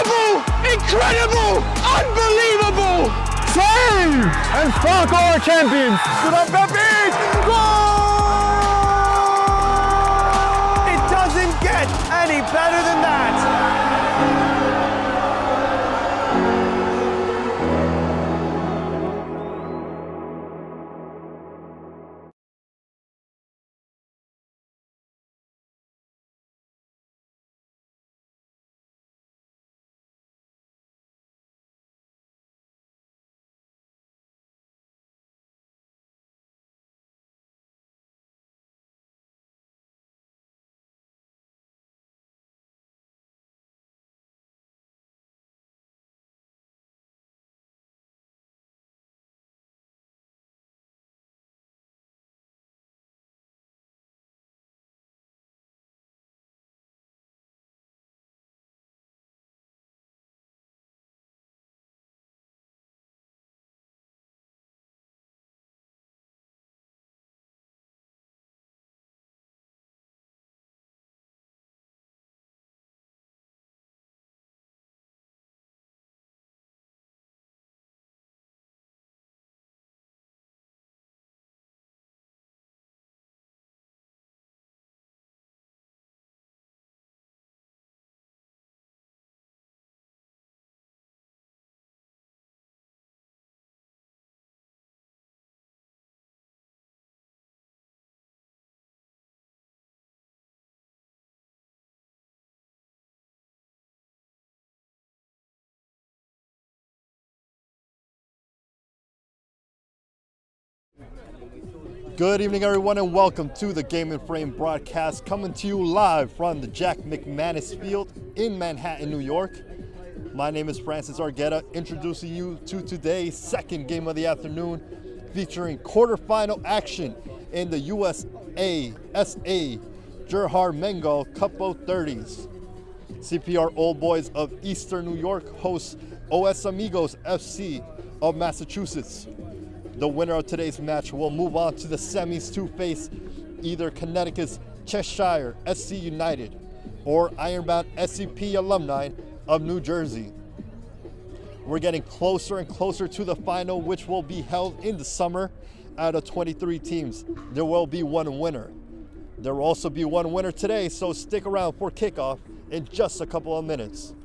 Unbelievable! Incredible! Unbelievable! Save! And Falco are champions! Good up, Pepe! Goal! It doesn't get any better than that! Good evening, everyone, and welcome to the Game and Frame broadcast, coming to you live from the Jack McManus Field in Manhattan, New York. My name is Francis Argueta, introducing you to today's second game of the afternoon, featuring quarterfinal action in the USASA Gerhard Mengel Cup O'30s. CPR Old Boys of Eastern New York hosts Amigos FC of Massachusetts. The winner of today's match will move on to the semis to face either Connecticut's Cheshire SC United or Ironbound SCP alumni of New Jersey. We're getting closer and closer to the final, which will be held in the summer. Out of 23 teams, there will be one winner. There will also be one winner today, so stick around for kickoff in just a couple of minutes.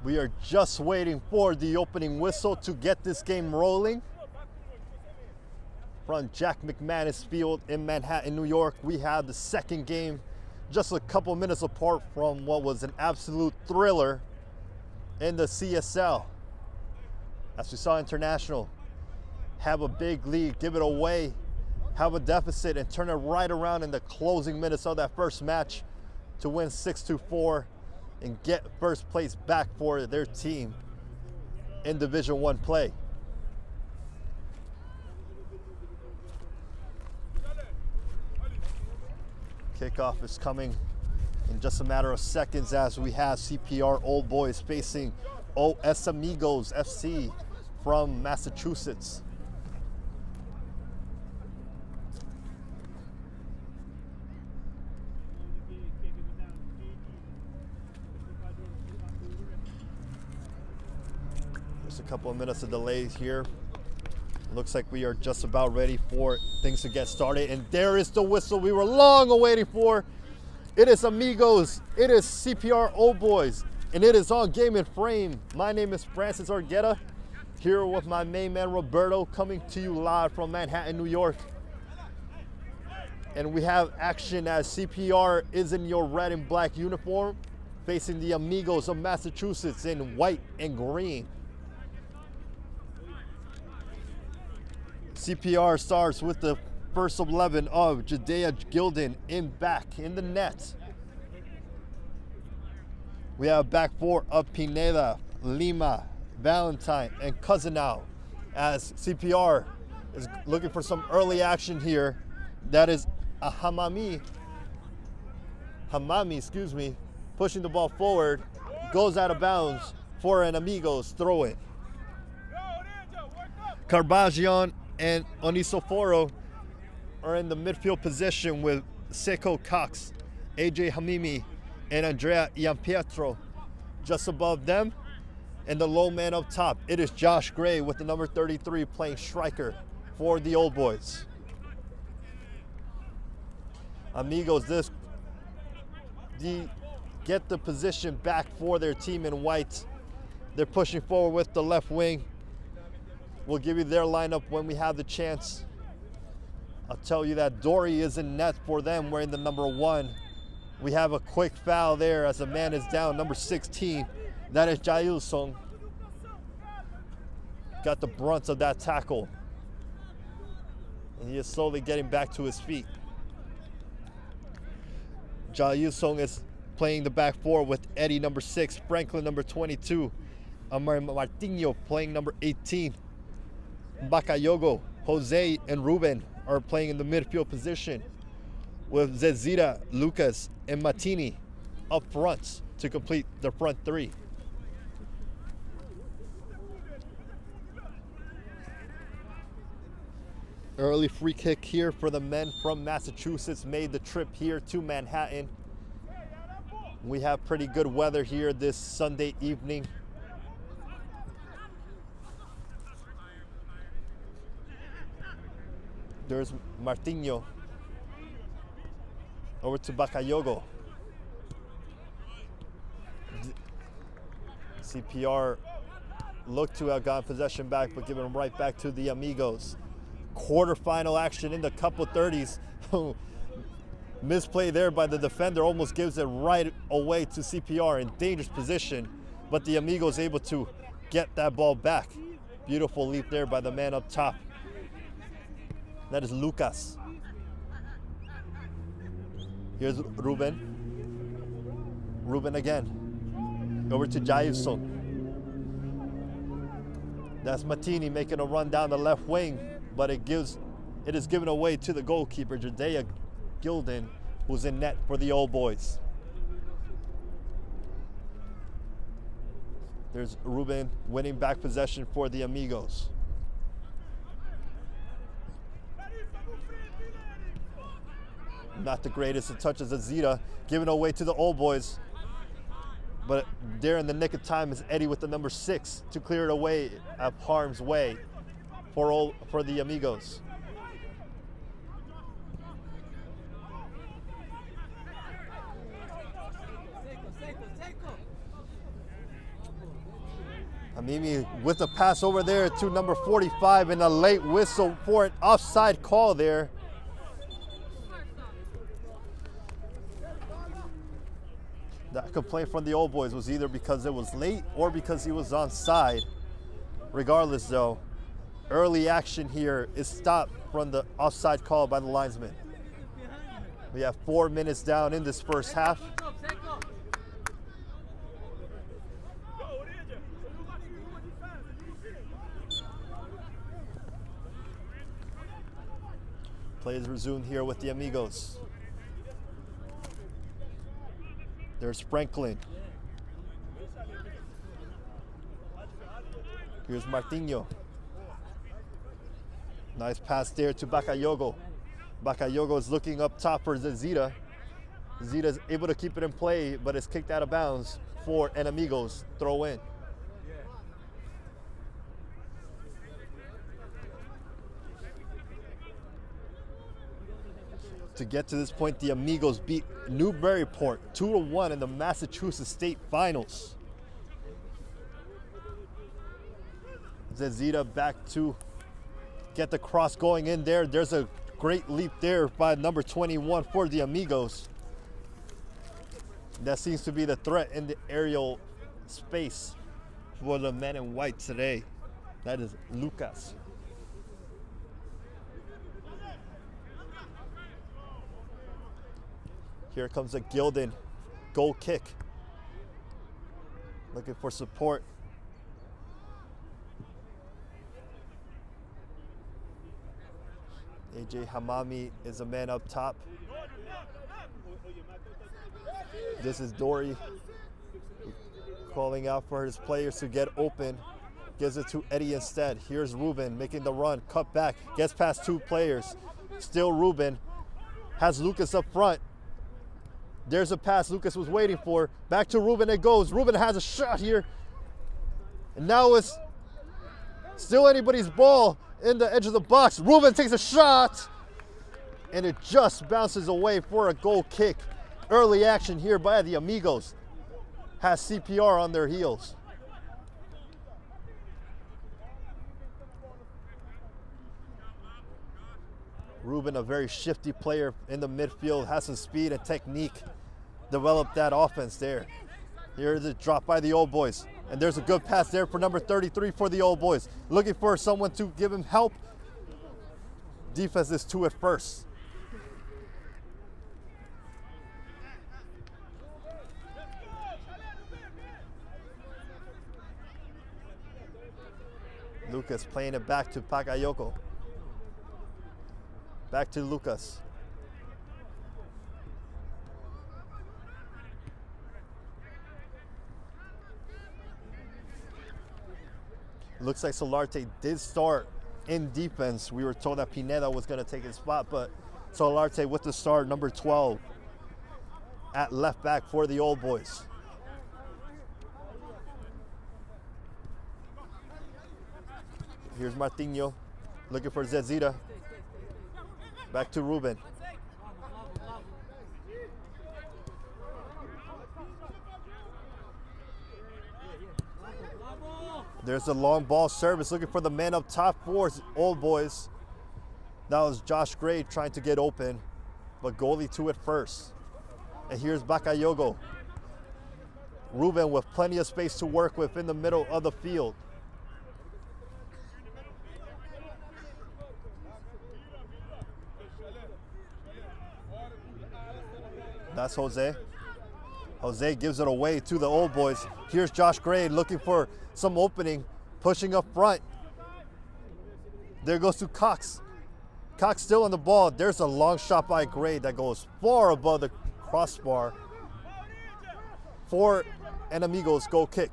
We are just waiting for the opening whistle to get this game rolling. From Jack McManus Field in Manhattan, New York, we have the second game just a couple minutes apart from what was an absolute thriller in the CSL. As we saw International have a big lead, give it away, have a deficit, and turn it right around in the closing minutes of that first match to win 6-4 and get first place back for their team in Division I play. Kickoff is coming in just a matter of seconds as we have CPR Old Boys facing Amigos FC from Massachusetts. There's a couple of minutes of delay here. Looks like we are just about ready for things to get started. And there is the whistle we were long awaiting for. It is Amigos, it is CPR Old Boys, and it is on Game and Frame. My name is Francis Argueta, here with my main man Roberto, coming to you live from Manhattan, New York. And we have action as CPR is in your red and black uniform, facing the Amigos of Massachusetts in white and green. CPR starts with the first 11 of Judea Gilden in the net. We have back four of Pineda, Lima, Valentine, and Cousinau as CPR is looking for some early action here. That is a Hamami, pushing the ball forward, goes out of bounds for an Amigos throw in. Carbagian and Onisoforo are in the midfield position with Seiko Cox, AJ Hamimi, and Andrea Iampietro just above them. And the low man up top, it is Josh Gray with the number 33 playing striker for the Old Boys. Amigos get the position back for their team in white. They're pushing forward with the left wing. We'll give you their lineup when we have the chance. I'll tell you that Dory is in net for them wearing the number 1. We have a quick foul there as a man is down, number 16. That is Jail Song. Got the brunt of that tackle. And he is slowly getting back to his feet. Jail Song is playing the back four with Eddie, number 6, Franklin, number 22, Amar Martinho playing number 18. Bakayogo, Jose, and Ruben are playing in the midfield position with Zezira, Lucas, and Matini up front to complete the front three. Early free kick here for the men from Massachusetts made the trip here to Manhattan. We have pretty good weather here this Sunday evening. There's Martinho. Over to Bakayogo. CPR looked to have gotten possession back, but giving them right back to the Amigos. Quarterfinal action in the Cup O'30s. Misplay there by the defender, almost gives it right away to CPR in dangerous position, but the Amigos able to get that ball back. Beautiful leap there by the man up top. That is Lucas. Here's Ruben. Ruben again. Over to Jailson. That's Matini making a run down the left wing, but it is given away to the goalkeeper, Judea Gilden, who's in net for the Old Boys. There's Ruben winning back possession for the Amigos. Not the greatest of touches of Zeta, given away to the Old Boys. But there in the nick of time is Eddie with the number 6 to clear it away of harm's way for the Amigos. Hamimi with the pass over there to number 45 and a late whistle for an offside call there. That complaint from the old boys was either because it was late or because he was onside. Regardless though, early action here is stopped from the offside call by the linesman. We have 4 minutes down in this first half. Play is resumed here with the Amigos. There's Franklin. Here's Martinho. Nice pass there to Bakayogo. Bakayogo is looking up top for Zezita. Zezita is able to keep it in play, but it's kicked out of bounds for an Amigos throw in. To get to this point, the Amigos beat Newburyport 2-1 in the Massachusetts State Finals. Zezita back to get the cross going in there. There's a great leap there by number 21 for the Amigos. That seems to be the threat in the aerial space for the men in white today. That is Lucas. Here comes a Gildan goal kick. Looking for support. AJ Hamami is a man up top. This is Dory calling out for his players to get open. Gives it to Eddie instead. Here's Ruben making the run, cut back, gets past 2 players. Still Ruben, has Lucas up front. There's a pass Lucas was waiting for. Back to Ruben it goes. Ruben has a shot here. And now it's still anybody's ball in the edge of the box. Ruben takes a shot. And it just bounces away for a goal kick. Early action here by the Amigos. Has CPR on their heels. Ruben, a very shifty player in the midfield, has some speed and technique. Developed that offense there. Here's a drop by the old boys. And there's a good pass there for number 33 for the old boys. Looking for someone to give him help. Defense is to it first. Lucas playing it back to Pakayoko. Back to Lucas. Looks like Solarte did start in defense. We were told that Pineda was going to take his spot, but Solarte with the start, number 12 at left back for the old boys. Here's Martinho looking for Zezita. Back to Ruben. There's a long ball service looking for the man up top for old boys. That was Josh Gray trying to get open, but goalie to it first. And here's Bakayogo. Ruben with plenty of space to work with in the middle of the field. That's Jose. Jose gives it away to the old boys. Here's Josh Gray looking for some opening, pushing up front. There goes to Cox. Cox still on the ball. There's a long shot by Gray that goes far above the crossbar for an Amigos goal kick.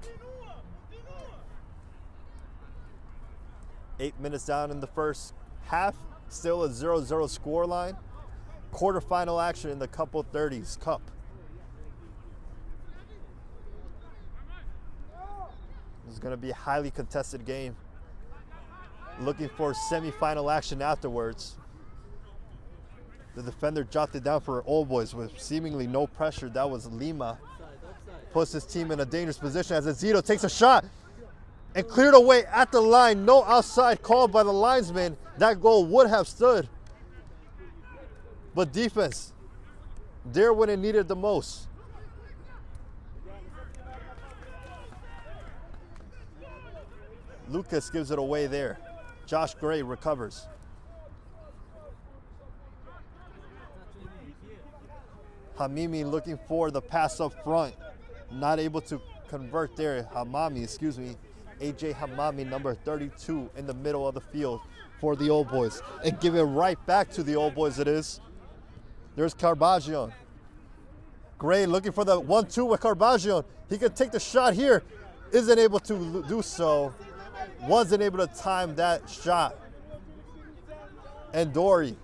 8 minutes down in the first half, still a 0-0 scoreline. Quarterfinal action in the O'30s Cup. This is going to be a highly contested game. Looking for semifinal action afterwards. The defender jotted down for old boys with seemingly no pressure. That was Lima. Puts his team in a dangerous position as Zito takes a shot. and cleared away at the line. No outside call by the linesman. That goal would have stood. But defense, there when it needed the most. Lucas gives it away there. Josh Gray recovers. Hamimi looking for the pass up front. Not able to convert there. AJ Hamami, number 32, in the middle of the field for the Old Boys. And give it right back to the Old Boys it is. There's Carbagion. Gray looking for the 1-2 with Carbagion. He can take the shot here. Isn't able to do so. Wasn't able to time that shot. And Dory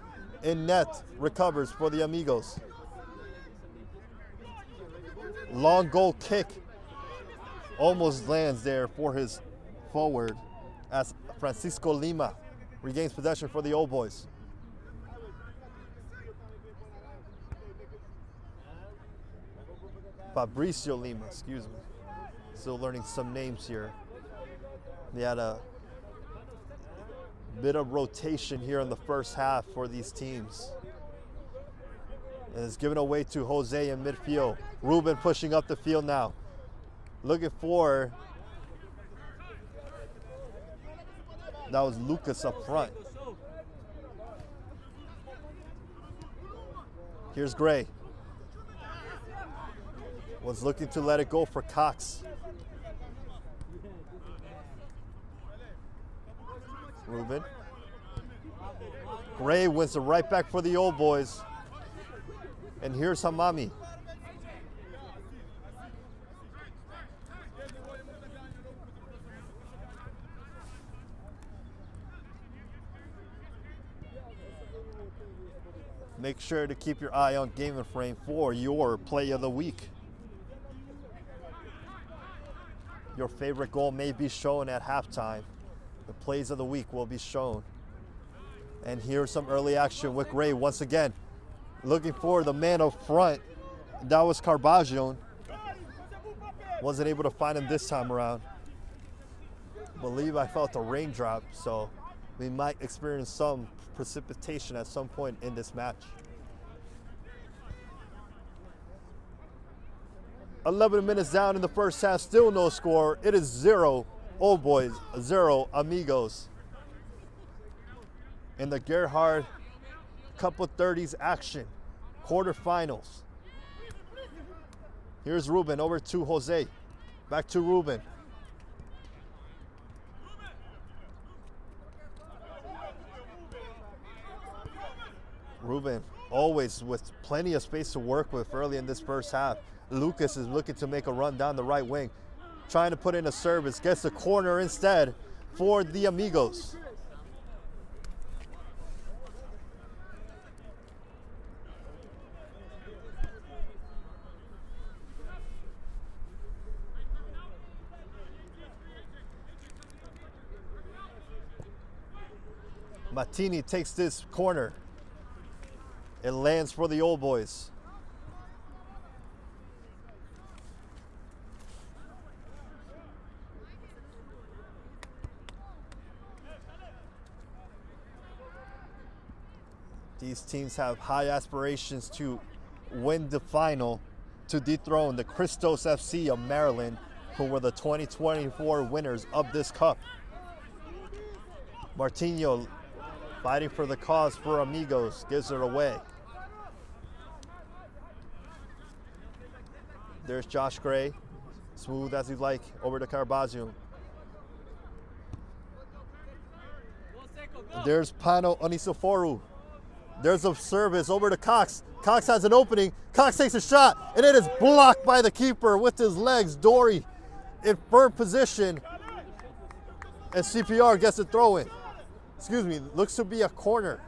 in net recovers for the Amigos. Long goal kick almost lands there for his forward as Francisco Lima regains possession for the Old Boys. Fabricio Lima, excuse me. Still learning some names here. They had a bit of rotation here in the first half for these teams. And it's given away to Jose in midfield. Ruben pushing up the field now. Looking for, that was Lucas up front. Here's Gray. Was looking to let it go for Cox. Ruben. Gray wins it right back for the Old Boys. And here's Hamami. Make sure to keep your eye on Game and Frame for your play of the week. Your favorite goal may be shown at halftime. The plays of the week will be shown. And here's some early action with Gray once again. Looking for the man up front. That was Carbagion. Wasn't able to find him this time around. Believe I felt a raindrop, so we might experience some precipitation at some point in this match. 11 minutes down in the first half, still no score. It is 0 Old Boys, 0 Amigos. In the Gerhard Cup of 30s action, quarterfinals. Here's Ruben over to Jose. Back to Ruben. Ruben always with plenty of space to work with early in this first half. Lucas is looking to make a run down the right wing. Trying to put in a service. Gets the corner instead for the Amigos. Martini takes this corner. It lands for the Old Boys. These teams have high aspirations to win the final, to dethrone the Christos FC of Maryland, who were the 2024 winners of this cup. Martino fighting for the cause for Amigos, gives it away. There's Josh Gray, smooth as he'd like, over to Carbagion. There's Pano Onisoforu. There's a service over to Cox. Cox has an opening. Cox takes a shot, and it is blocked by the keeper with his legs. Dory in firm position, and CPR gets a throw in. Excuse me, looks to be a corner.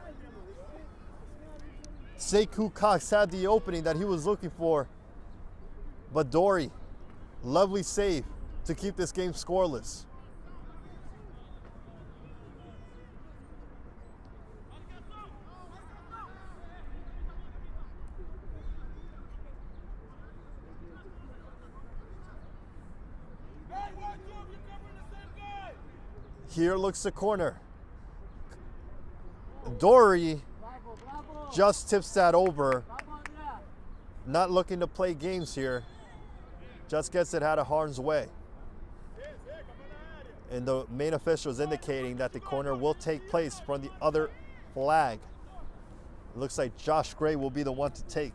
Sekou Cox had the opening that he was looking for, but Dory, lovely save to keep this game scoreless. Here looks the corner. Dory just tips that over. Not looking to play games here. Just gets it out of harm's way. And the main official is indicating that the corner will take place from the other flag. It looks like Josh Gray will be the one to take.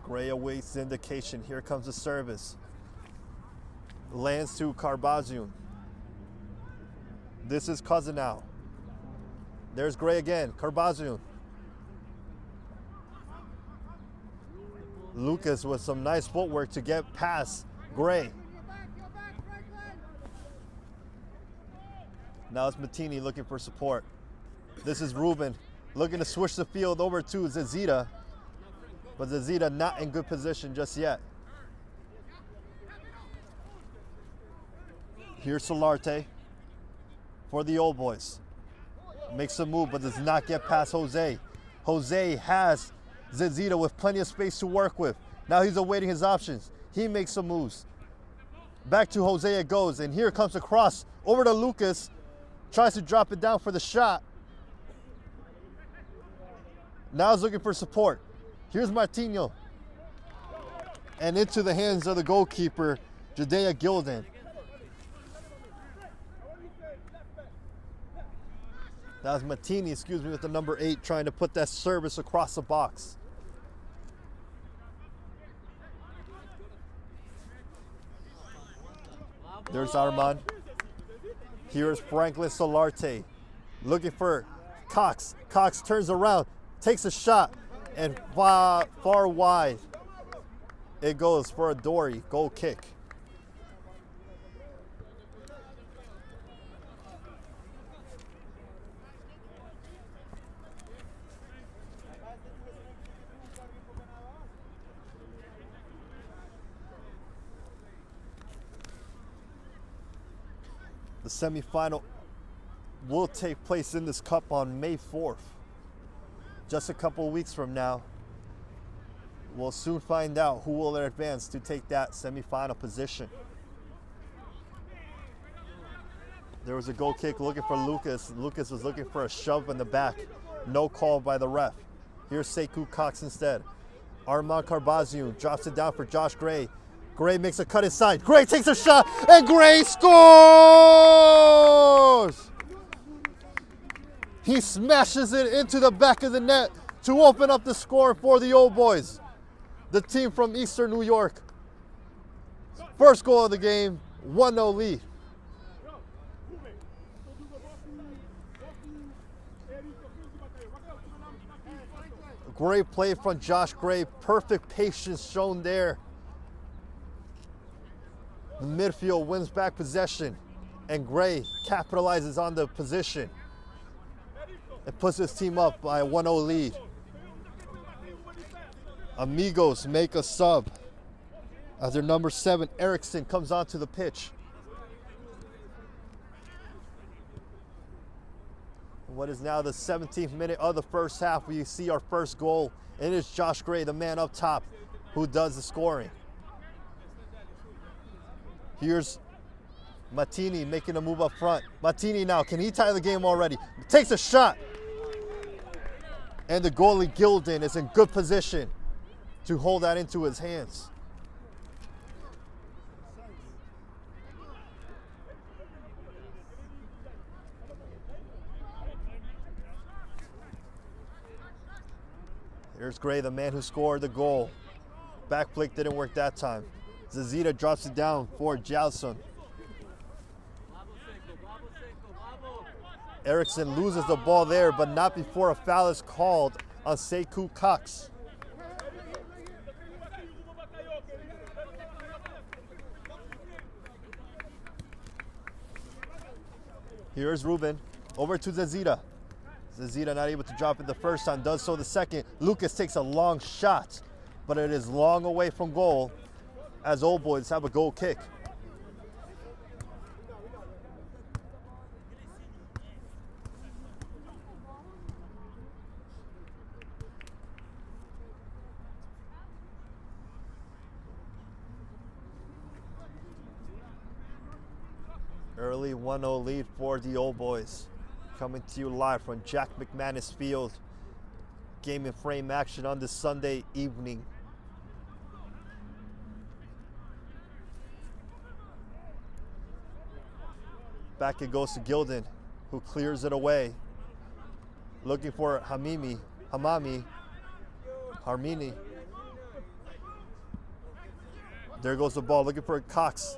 Gray awaits the indication. Here comes the service. Lands to Carbazion. This is Cousin now. There's Gray again. Carbazion. Lucas with some nice footwork to get past Gray. Now it's Matini looking for support. This is Ruben looking to switch the field over to Zazita. But Zazita not in good position just yet. Here's Solarte for the old boys. Makes a move, but does not get past Jose. Jose has Zazita with plenty of space to work with. Now he's awaiting his options. He makes some moves. Back to Jose it goes, and here comes the cross over to Lucas. Tries to drop it down for the shot. Now he's looking for support. Here's Martinho. And into the hands of the goalkeeper, Jadea Gilden. That was Martini, with the number 8, trying to put that service across the box. There's Armand. Here's Franklin Solarte looking for Cox. Cox turns around, takes a shot, and far wide it goes for a Dory goal kick. The semifinal will take place in this cup on May 4th. Just a couple of weeks from now. We'll soon find out who will advance to take that semifinal position. There was a goal kick looking for Lucas. Lucas was looking for a shove in the back. No call by the ref. Here's Sekou Cox instead. Armand Carbazion drops it down for Josh Gray. Gray makes a cut inside. Gray takes a shot, and Gray scores! He smashes it into the back of the net to open up the score for the old boys. The team from Eastern New York. First goal of the game, 1-0 lead. Great play from Josh Gray. Perfect patience shown there. The midfield wins back possession, and Gray capitalizes on the position. It puts his team up by a 1-0 lead. Amigos make a sub as their number 7, Erickson, comes onto the pitch. What is now the 17th minute of the first half, we see our first goal, and it's Josh Gray, the man up top, who does the scoring. Here's Martini making a move up front. Martini now, can he tie the game already? Takes a shot. And the goalie Gilden is in good position to hold that into his hands. Here's Gray, the man who scored the goal. Back flick didn't work that time. Zazita drops it down for Jalson. Erickson loses the ball there, but not before a foul is called on Sekou Cox. Here's Ruben, over to Zazita. Zazita not able to drop it the first time, does so the second. Lucas takes a long shot, but it is long away from goal as Old Boys have a goal kick. Early 1-0 lead for the Old Boys. Coming to you live from Jack McManus Field. Game and frame action on this Sunday evening. Back it goes to Gilden, who clears it away. Looking for Harmini. There goes the ball, looking for Cox.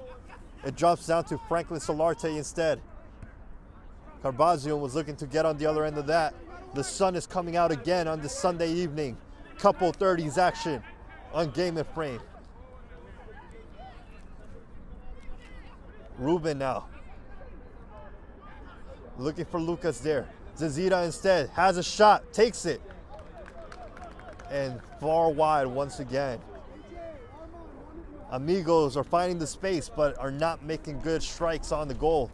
It drops down to Franklin Solarte instead. Carbazion was looking to get on the other end of that. The sun is coming out again on this Sunday evening. Couple 30s action on Game and Frame. Ruben now. Looking for Lucas there. Zazita instead has a shot, takes it. And far wide once again. Amigos are finding the space but are not making good strikes on the goal.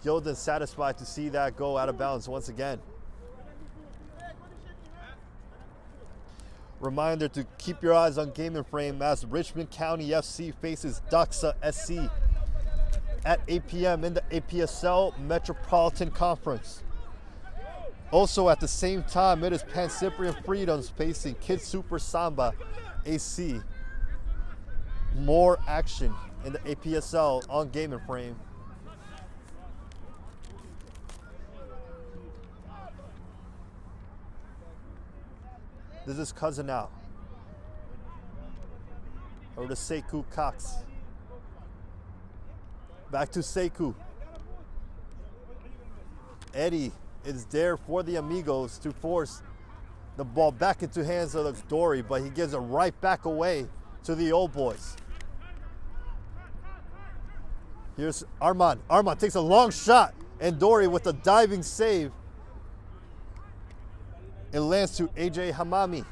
Gilden satisfied to see that go out of bounds once again. Reminder to keep your eyes on Game and Frame as Richmond County FC faces Doxa SC at 8 p.m. in the APSL Metropolitan Conference. Also at the same time, it is Pan Cyprian Freedoms facing Kid Super Samba AC. More action in the APSL on Game and Frame. This is Cousin now. Over to Sekou Cox. Back to Sekou. Eddie is there for the Amigos to force the ball back into hands of Dory, but he gives it right back away to the Old Boys. Here's Armand. Armand takes a long shot, and Dory with a diving save. It lands to AJ Hamami.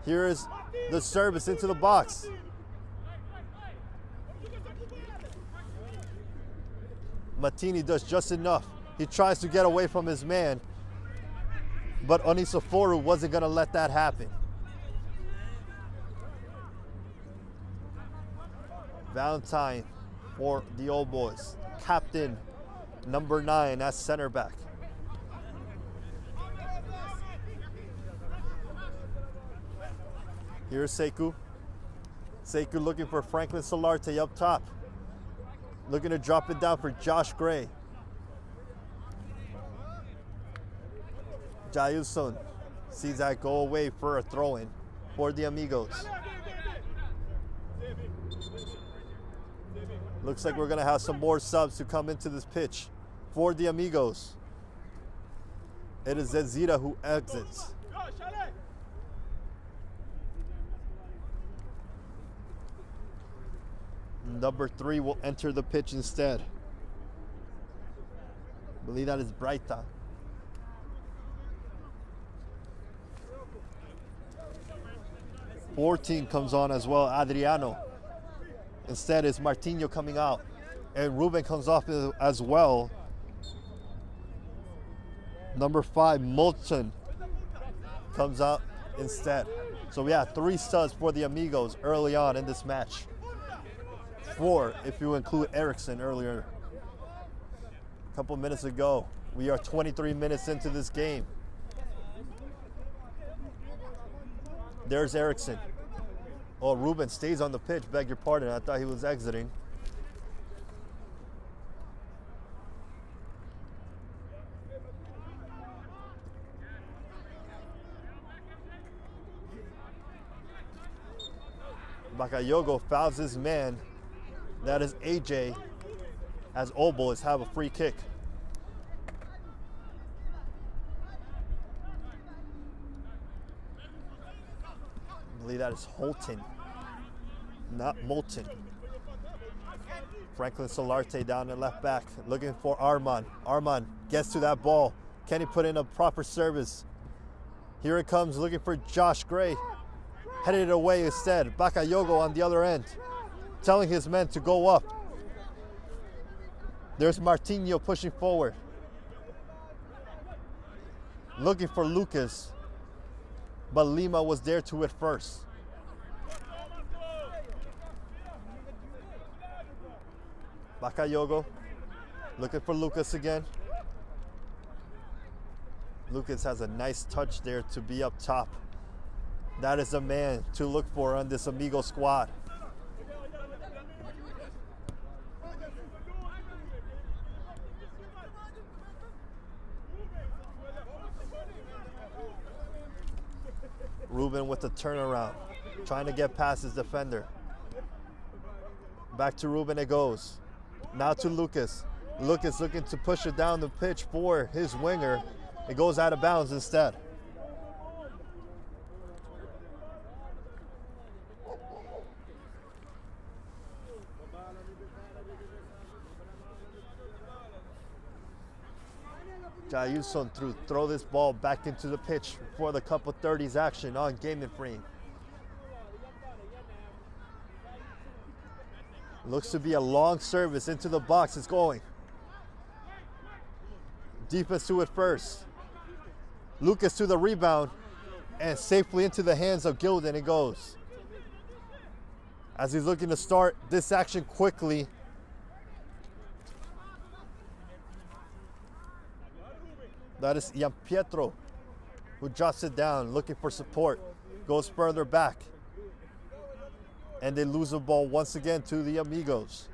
Here is the service into the box. Matini does just enough. He tries to get away from his man, but Onisoforu wasn't going to let that happen. Valentine for the Old Boys. Captain number 9 as center back. Here's Sekou. Sekou looking for Franklin Solarte up top. Looking to drop it down for Josh Gray. Jayuson sees that go away for a throw-in for the Amigos. Looks like we're going to have some more subs to come into this pitch for the Amigos. It is Zezita who exits. Number 3 will enter the pitch instead. I believe that is Braita. '14 comes on as well, Adriano. Instead is Martinho coming out. And Ruben comes off as well. Number 5, Moulton, comes out instead. So we have 3 studs for the Amigos early on in this match. 4 if you include Eriksson earlier. A couple minutes ago. We are 23 minutes into this game. There's Eriksson. Oh, Ruben stays on the pitch. Beg your pardon. I thought he was exiting. Bakayogo fouls his man. That is AJ, as Old Boys have a free kick. I believe that is Holton, not Moulton. Franklin Solarte down the left back, looking for Armand. Armand gets to that ball. Can he put in a proper service? Here it comes, looking for Josh Gray. Headed it away instead. Bakayogo on the other end, telling his men to go up. There's Martinho pushing forward. Looking for Lucas, but Lima was there to it first. Bakayogo looking for Lucas again. Lucas has a nice touch there to be up top. That is a man to look for on this Amigo squad. Ruben with the turnaround, trying to get past his defender. Back to Ruben it goes. Now to Lucas. Lucas looking to push it down the pitch for his winger. It goes out of bounds instead. Jayuson throw this ball back into the pitch for the couple 30s action on Game and Frame. Looks to be a long service into the box. It's going. Defense to it first. Lucas to the rebound and safely into the hands of Gilden it goes. As he's looking to start this action quickly. That is Pietro, who drops it down, looking for support. Goes further back. And they lose the ball once again to the Amigos.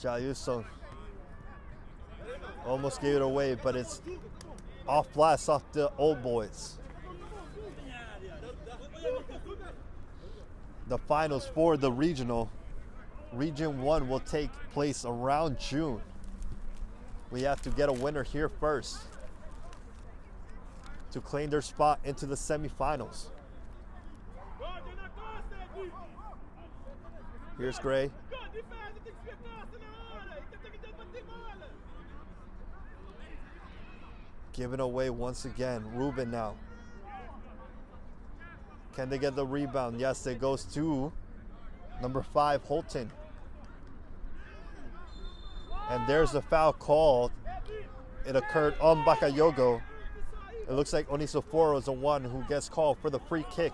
Jayuson almost gave it away, but it's off blast off the old boys. The finals for the regional, Region 1, will take place around June. We have to get a winner here first to claim their spot into the semifinals. Here's Gray. Giving away once again. Ruben now. Can they get the rebound? Yes, it goes to number 5, Holton. And there's the foul called. It occurred on Bakayogo. It looks like Onisoforo is the one who gets called for the free kick.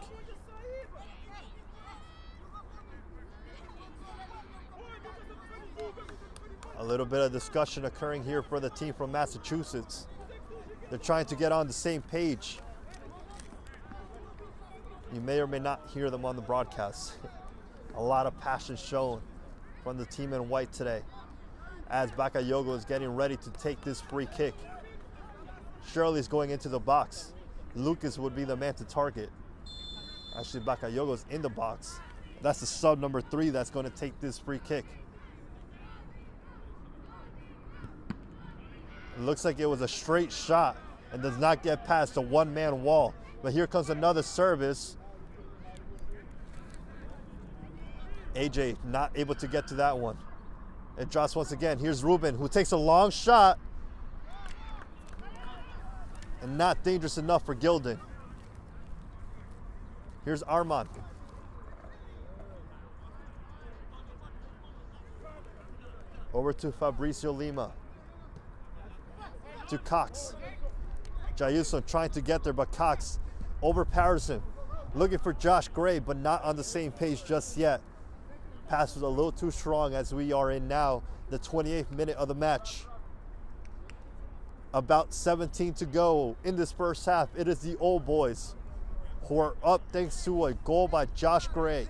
A little bit of discussion occurring here for the team from Massachusetts. They're trying to get on the same page. You may or may not hear them on the broadcast. A lot of passion shown from the team in white today as Bakayogo is getting ready to take this free kick. Shirley's going into the box. Lucas would be the man to target. Actually, Bakayogo's in the box. That's the sub number 3 that's going to take this free kick. It looks like it was a straight shot and does not get past the one-man wall. But here comes another service. AJ not able to get to that one. It drops once again. Here's Ruben, who takes a long shot. And not dangerous enough for Gilden. Here's Armand. Over to Fabricio Lima. To Cox. Jayuson trying to get there, but Cox overpowers him. Looking for Josh Gray, but not on the same page just yet. Pass was a little too strong as we are in now the 28th minute of the match. About 17 to go in this first half. It is the old boys who are up thanks to a goal by Josh Gray.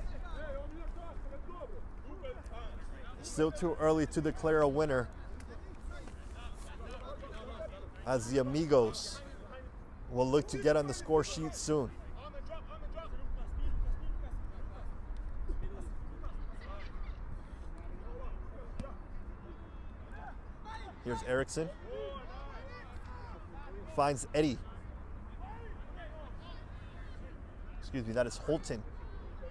Still too early to declare a winner, as the Amigos will look to get on the score sheet soon. Here's Erickson. Finds Eddie. Excuse me, that is Holton.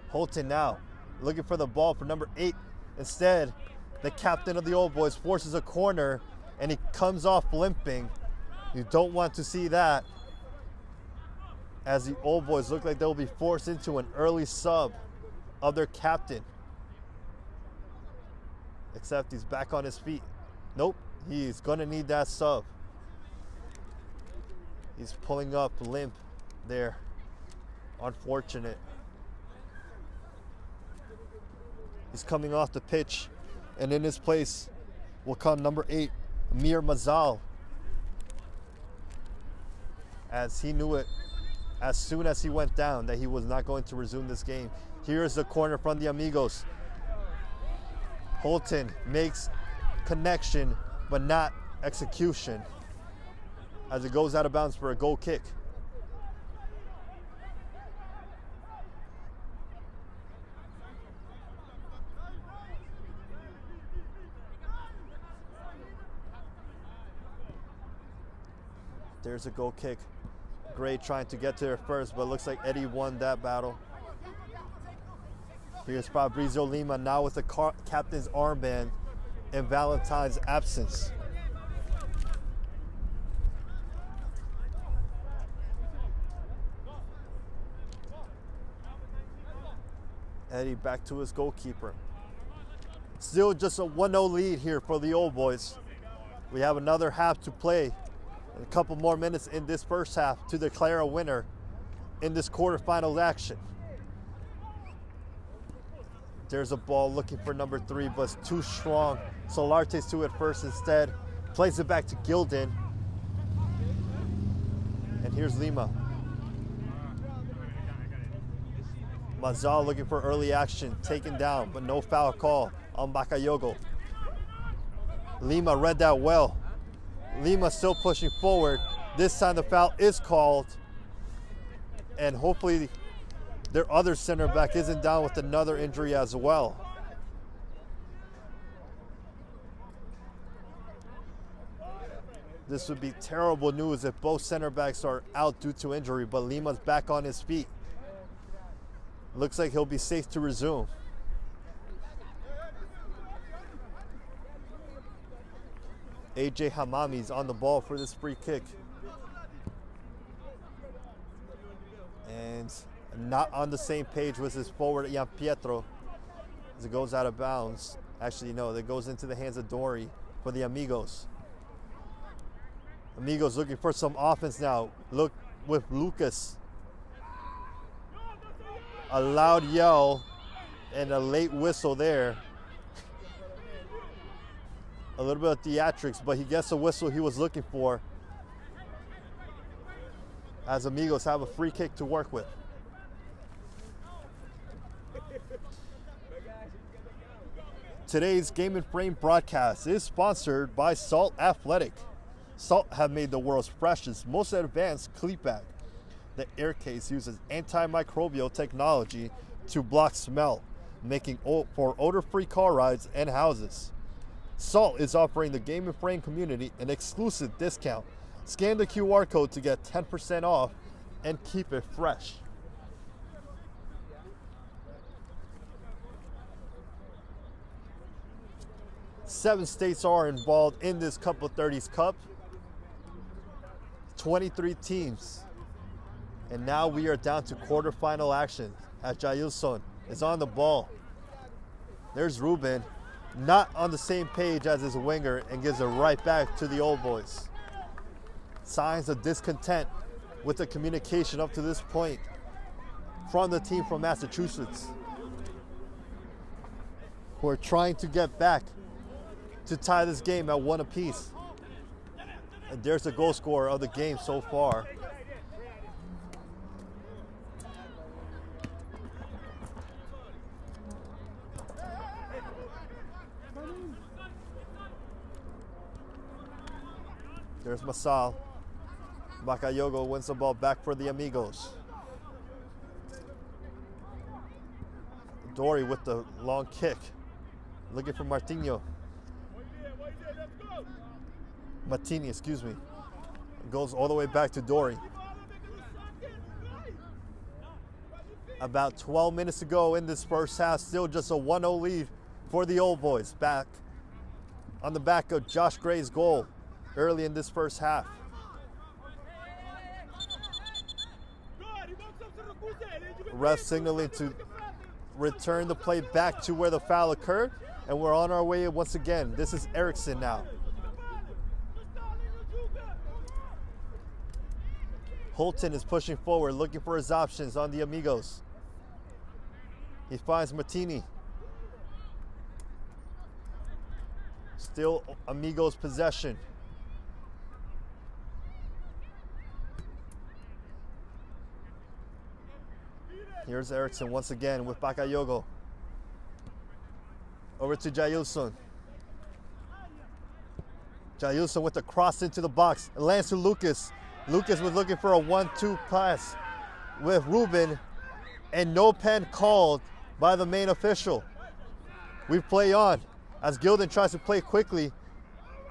Holton now looking for the ball for number 8. Instead, the captain of the old boys forces a corner and he comes off limping. You don't want to see that, as the old boys look like they'll be forced into an early sub of their captain. Except he's back on his feet. Nope, he's gonna need that sub. He's pulling up limp there. Unfortunate. He's coming off the pitch, and in his place will come number 8, Amir Mazal. As he knew it, as soon as he went down, that he was not going to resume this game. Here's the corner from the Amigos. Holton makes connection, but not execution, as it goes out of bounds for a goal kick. There's a goal kick. Gray trying to get to there first, but looks like Eddie won that battle. Here's Fabrizio Lima now with the captain's armband in Valentine's absence. Eddie back to his goalkeeper. Still just a 1-0 lead here for the Old Boys. We have another half to play. A couple more minutes in this first half to declare a winner in this quarterfinals action. There's a ball looking for number 3, but it's too strong. Solarte's to it first instead. Plays it back to Gilden. And here's Lima. Mazal looking for early action, taken down, but no foul call on Bakayogo. Lima read that well. Lima still pushing forward. This time the foul is called. And hopefully their other center back isn't down with another injury as well. This would be terrible news if both center backs are out due to injury, but Lima's back on his feet. Looks like he'll be safe to resume. AJ Hamami's on the ball for this free kick. And not on the same page with his forward, Ian Pietro, as it goes out of bounds. Actually, no, that goes into the hands of Dory for the Amigos. Amigos looking for some offense now. Look with Lucas. A loud yell and a late whistle there. A little bit of theatrics, but he gets the whistle he was looking for, as Amigos have a free kick to work with. Today's Game and Frame broadcast is sponsored by Salt Athletic. Salt have made the world's freshest, most advanced cleat bag. The air case uses antimicrobial technology to block smell, making for odor-free car rides and houses. Salt is offering the Game and Frame community an exclusive discount. Scan the QR code to get 10% off and keep it fresh. Seven states are involved in this Cup of 30s Cup. 23 teams. And now we are down to quarterfinal action as Jailson is on the ball. There's Ruben, not on the same page as his winger, and gives it right back to the Old Boys. Signs of discontent with the communication up to this point from the team from Massachusetts, who are trying to get back to tie this game at 1 apiece. And there's the goal scorer of the game so far. There's Masal. Bakayogo wins the ball back for the Amigos. Dory with the long kick. Looking for Martini, excuse me. Goes all the way back to Dory. About 12 minutes to go in this first half. Still just a 1-0 lead for the Old Boys. Back on the back of Josh Gray's goal early in this first half. Ref signaling to return the play back to where the foul occurred, and we're on our way once again. This is Eriksson now. Holton is pushing forward, looking for his options on the Amigos. He finds Martini. Still Amigos possession. Here's Eriksson once again with Bakayogo. Over to Jailson. Jailson with the cross into the box. It lands to Lucas. Lucas was looking for a 1-2 pass with Ruben, and no pen called by the main official. We play on as Gilden tries to play quickly.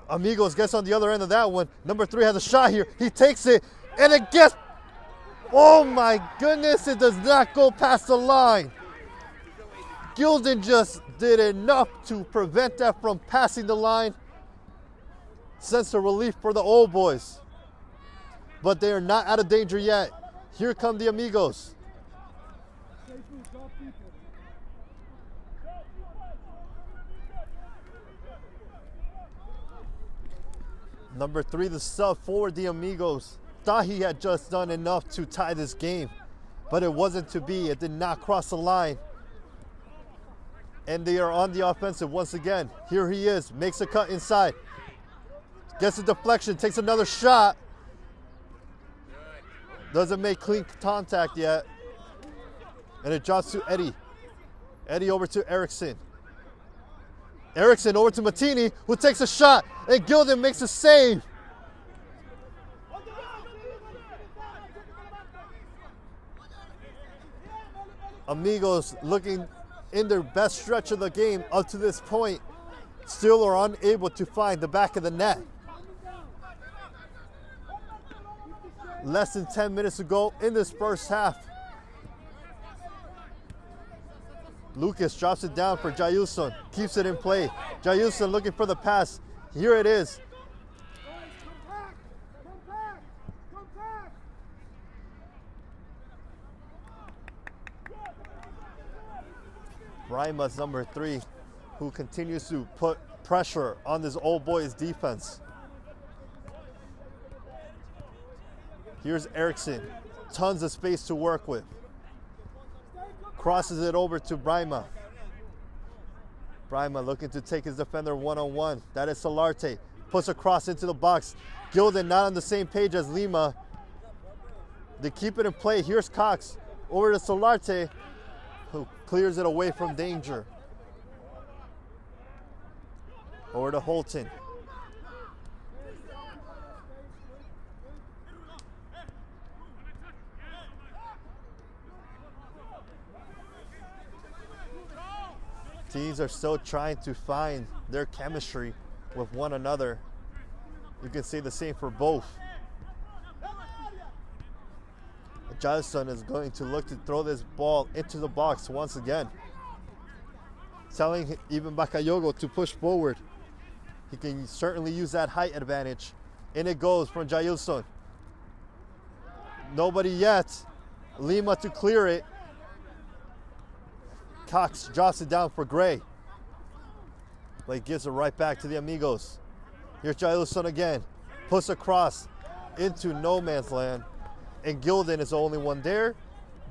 Amigos gets on the other end of that one. Number 3 has a shot here. He takes it, and it gets, oh my goodness, it does not go past the line. Gilden just did enough to prevent that from passing the line. Sense of relief for the old boys. But they are not out of danger yet. Here come the Amigos. Number 3, the sub for the Amigos, thought he had just done enough to tie this game, but it wasn't to be. It did not cross the line. And they are on the offensive once again. Here he is, makes a cut inside. Gets a deflection, takes another shot. Doesn't make clean contact yet. And it drops to Eddie. Eddie over to Eriksson. Eriksson over to Martini, who takes a shot, and Gilden makes a save. Amigos looking in their best stretch of the game up to this point, still are unable to find the back of the net. Less than 10 minutes to go in this first half. Lucas drops it down for Jailson, keeps it in play. Jailson looking for the pass. Here it is. Rima's number 3, who continues to put pressure on this old boys defense. Here's Eriksson, tons of space to work with. Crosses it over to Brima. Brima looking to take his defender one-on-one. That is Solarte. Puts a cross into the box. Gilden not on the same page as Lima. They keep it in play. Here's Cox over to Solarte, who clears it away from danger. Over to Holton. Teams are still trying to find their chemistry with one another. You can say the same for both. Johnson is going to look to throw this ball into the box once again. Telling even Bakayogo to push forward. He can certainly use that height advantage. In it goes from Jailson. Nobody yet. Lima to clear it. Cox drops it down for Gray. But he gives it right back to the Amigos. Here's Jailson again. Puts a cross into no man's land. And Gilden is the only one there.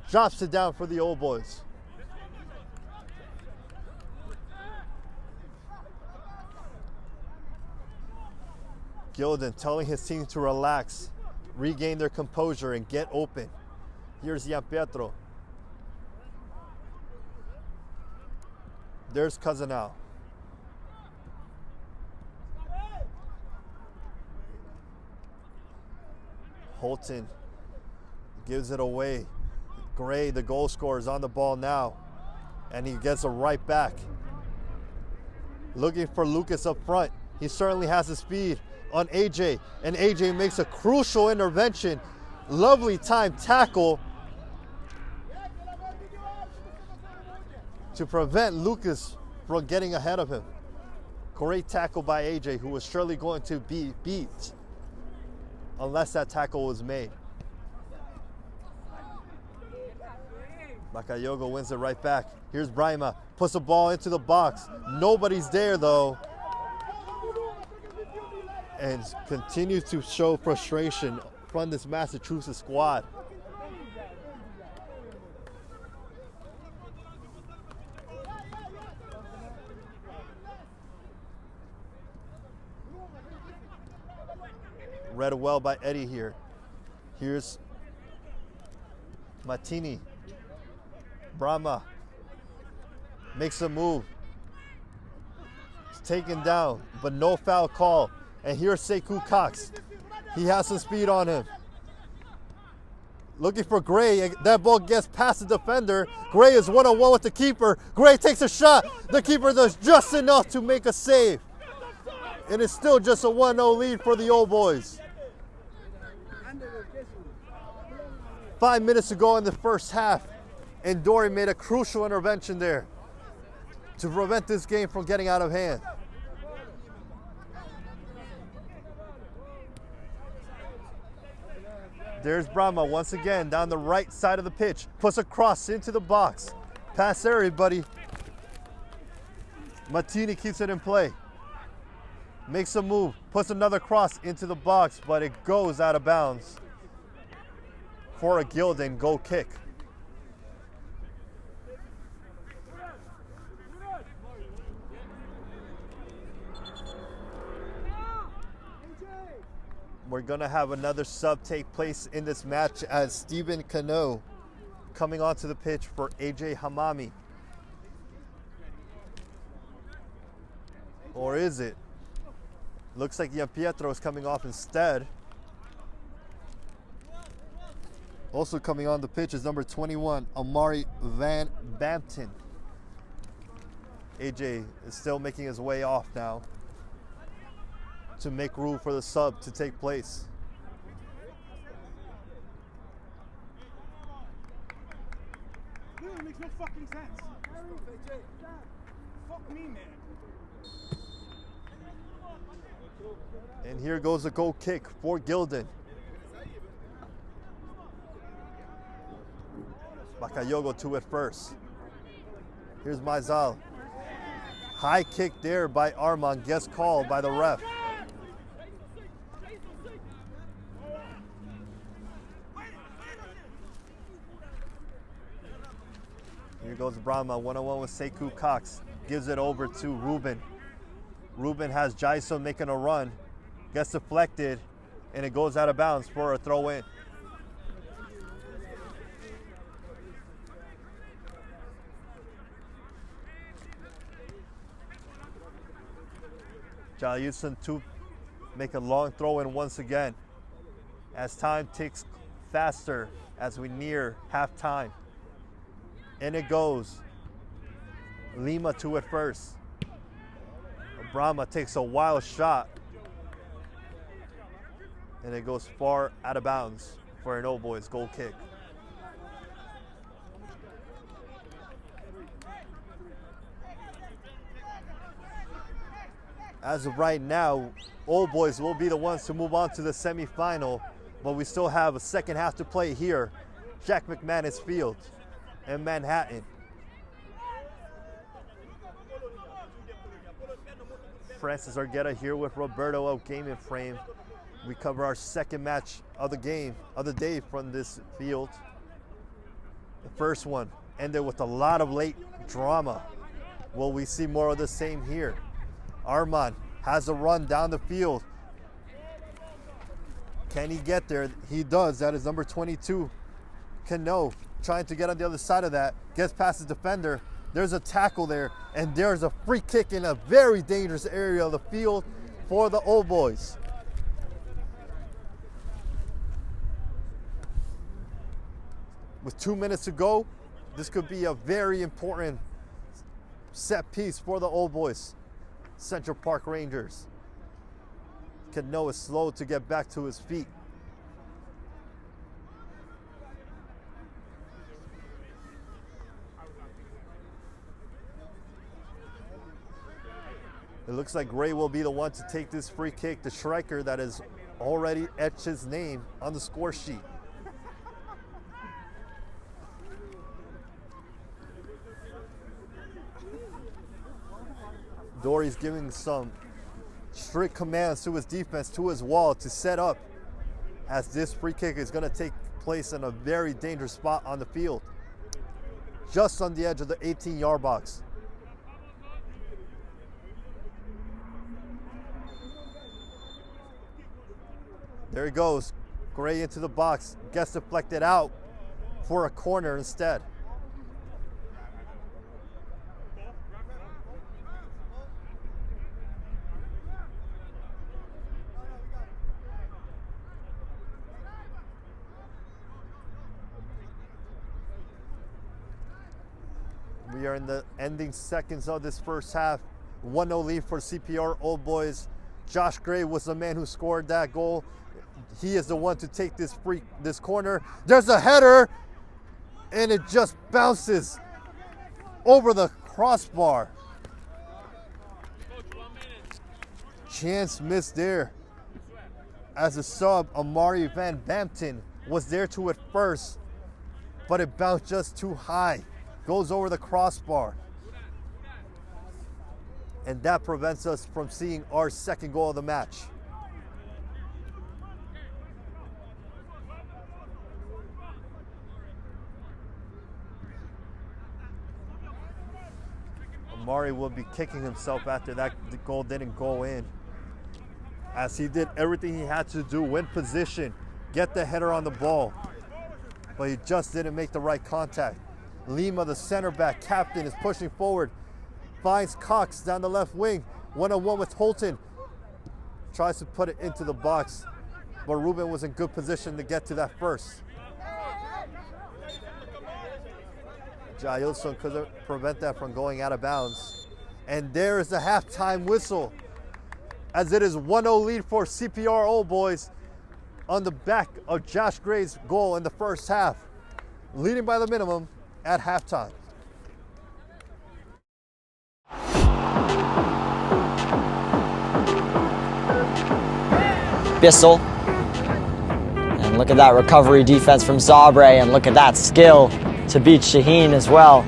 Drops it down for the old boys. Gilden telling his team to relax, regain their composure, and get open. Here's Gianpietro. There's Cousinal. Holton gives it away. Gray, the goal scorer, is on the ball now. And he gets it right back. Looking for Lucas up front. He certainly has the speed on AJ. And AJ makes a crucial intervention. Lovely time tackle to prevent Lucas from getting ahead of him. Great tackle by AJ, who was surely going to be beat unless that tackle was made. Bakayogo wins it right back. Here's Brima, puts the ball into the box. Nobody's there though. And continues to show frustration from this Massachusetts squad. Read well by Eddie here. Here's Martini. Brahma makes a move. He's taken down, but no foul call. And here's Sekou Cox. He has some speed on him. Looking for Gray. That ball gets past the defender. Gray is one-on-one with the keeper. Gray takes a shot. The keeper does just enough to make a save. And it's still just a 1-0 lead for the Old Boys. 5 minutes to go in the first half, and Dory made a crucial intervention there to prevent this game from getting out of hand. There's Brahma once again down the right side of the pitch, puts a cross into the box. Pass everybody. Martini keeps it in play. Makes a move, puts another cross into the box, but it goes out of bounds for a Gildan goal kick. We're gonna have another sub take place in this match as Stephen Cano coming onto the pitch for AJ Hamami. Or is it? Looks like Gian Pietro is coming off instead. Also coming on the pitch is number 21, Amari Van Bampton. AJ is still making his way off now to make room for the sub to take place. It makes no fucking sense. Fuck me, man. And here goes a goal kick for Gildan. Bakayogo to it first. Here's Maizal. High kick there by Armand, gets called by the ref. Here goes Brahma, one-on-one with Sekou Cox. Gives it over to Ruben. Ruben has Jaiso making a run. Gets deflected, and it goes out of bounds for a throw-in. Jaliuson to make a long throw-in once again as time ticks faster as we near halftime. And it goes. Lima to it first. Brahma takes a wild shot. And it goes far out of bounds for an Old Boys goal kick. As of right now, Old Boys will be the ones to move on to the semifinal, but we still have a second half to play here. Jack McManus Field in Manhattan. Francis Argueta here with Roberto of Gaming Frame. We cover our second match of the game, of the day from this field. The first one ended with a lot of late drama. Will we see more of the same here? Armand has a run down the field. Can he get there? He does. That is number 22, Cano, trying to get on the other side of that. Gets past the defender. There's a tackle there, and there's a free kick in a very dangerous area of the field for the Old Boys. With 2 minutes to go, this could be a very important set piece for the Old Boys. Central Park Rangers. Cano is slow to get back to his feet. It looks like Gray will be the one to take this free kick, the striker that has already etched his name on the score sheet. Dory's giving some strict commands to his defense, to his wall, to set up as this free kick is going to take place in a very dangerous spot on the field, just on the edge of the 18-yard box. There he goes, Gray into the box, gets deflected out for a corner instead. We are in the ending seconds of this first half. 1-0 lead for CPR Old Boys. Josh Gray was the man who scored that goal. He is the one to take this corner. There's a header, and it just bounces over the crossbar. Chance missed there, as the sub Amari Van Bampton was there to it first, but it bounced just too high. Goes over the crossbar. And that prevents us from seeing our second goal of the match. Amari will be kicking himself after that goal didn't go in, as he did everything he had to do, win position, get the header on the ball, but he just didn't make the right contact. Lima, the center back captain, is pushing forward, finds Cox down the left wing, one-on-one with Holton, tries to put it into the box, but Ruben was in good position to get to that first. Jailson couldn't prevent that from going out of bounds. And there is the halftime whistle, as it is 1-0 lead for CPR Old Boys on the back of Josh Gray's goal in the first half, leading by the minimum at halftime. Bissell. And look at that recovery defense from Zabre, and look at that skill to beat Shaheen as well.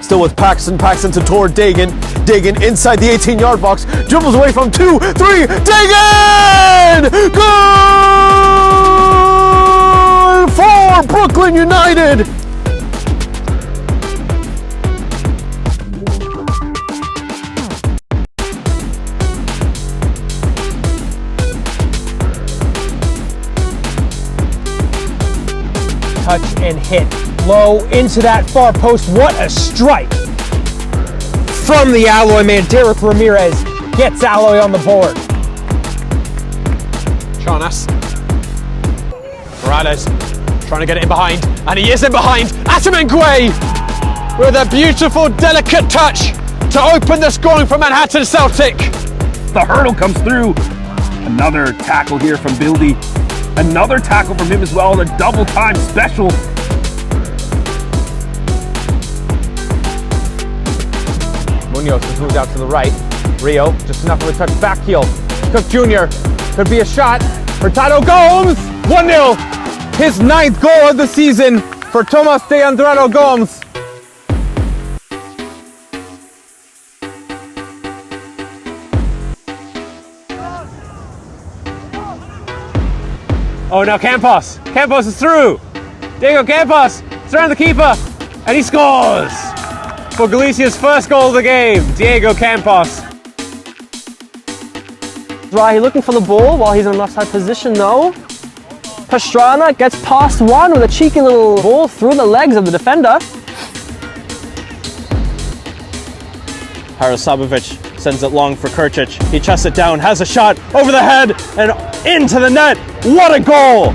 Still with Paxton. Paxton to toward Dagan. Dagan inside the 18-yard box. Dribbles away from 2, 3. Dagan! Goal for Brooklyn United! Touch and hit low into that far post. What a strike from the Alloy man. Derek Ramirez gets Alloy on the board. Chanas Morales trying to get it in behind, and he is in behind. Atamengwe with a beautiful, delicate touch to open the scoring for Manhattan Celtic. The hurdle comes through. Another tackle here from Bildy. Another tackle from him as well, and a double time special. Munoz just moves out to the right. Rio, just enough of a touch back heel. Cook Jr. could be a shot. Hurtado Gomes, 1-0. His 9th goal of the season for Tomas de Andrade Gomes. Oh, now Campos. Campos is through. Diego Campos, it's around the keeper, and he scores for Galicia's first goal of the game. Diego Campos. Rahi looking for the ball while he's in an offside position though. Pastrana gets past one with a cheeky little ball through the legs of the defender. Harasabovic sends it long for Kurcic. He chests it down, has a shot over the head and into the net. What a goal!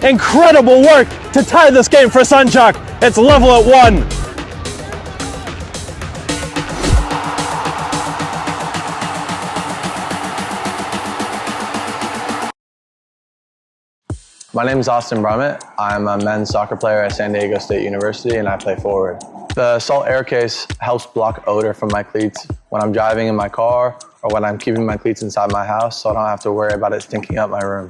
Incredible work to tie this game for Sanjak. It's level at 1. My name is Austin Brummett. I'm a men's soccer player at San Diego State University, and I play forward. The Salt Air Case helps block odor from my cleats when I'm driving in my car or when I'm keeping my cleats inside my house, so I don't have to worry about it stinking up my room.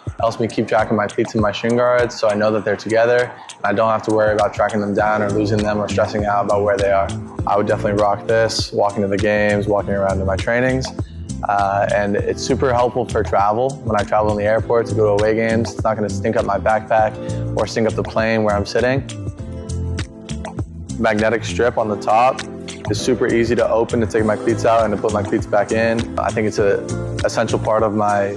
It helps me keep track of my cleats and my shin guards, so I know that they're together, and I don't have to worry about tracking them down or losing them or stressing out about where they are. I would definitely rock this, walking to the games, walking around to my trainings. and it's super helpful for travel. When I travel in the airport to go to away games, it's not going to stink up my backpack or stink up the plane where I'm sitting. Magnetic strip on the top is super easy to open to take my cleats out and to put my cleats back in. I think it's an essential part of my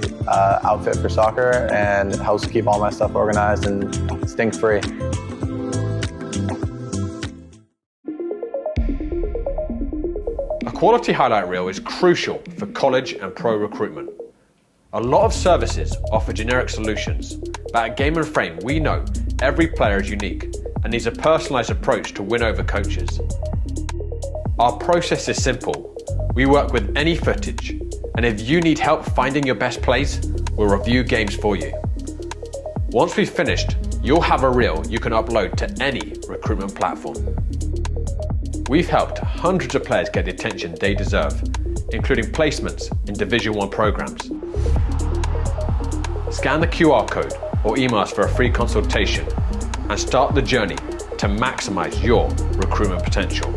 outfit for soccer, and it helps keep all my stuff organized and stink-free. A quality highlight reel is crucial for college and pro recruitment. A lot of services offer generic solutions, but at Game & Frame we know every player is unique and needs a personalised approach to win over coaches. Our process is simple. We work with any footage, and if you need help finding your best plays, we'll review games for you. Once we've finished, you'll have a reel you can upload to any recruitment platform. We've helped hundreds of players get the attention they deserve, including placements in Division 1 programs. Scan the QR code or email us for a free consultation and start the journey to maximize your recruitment potential.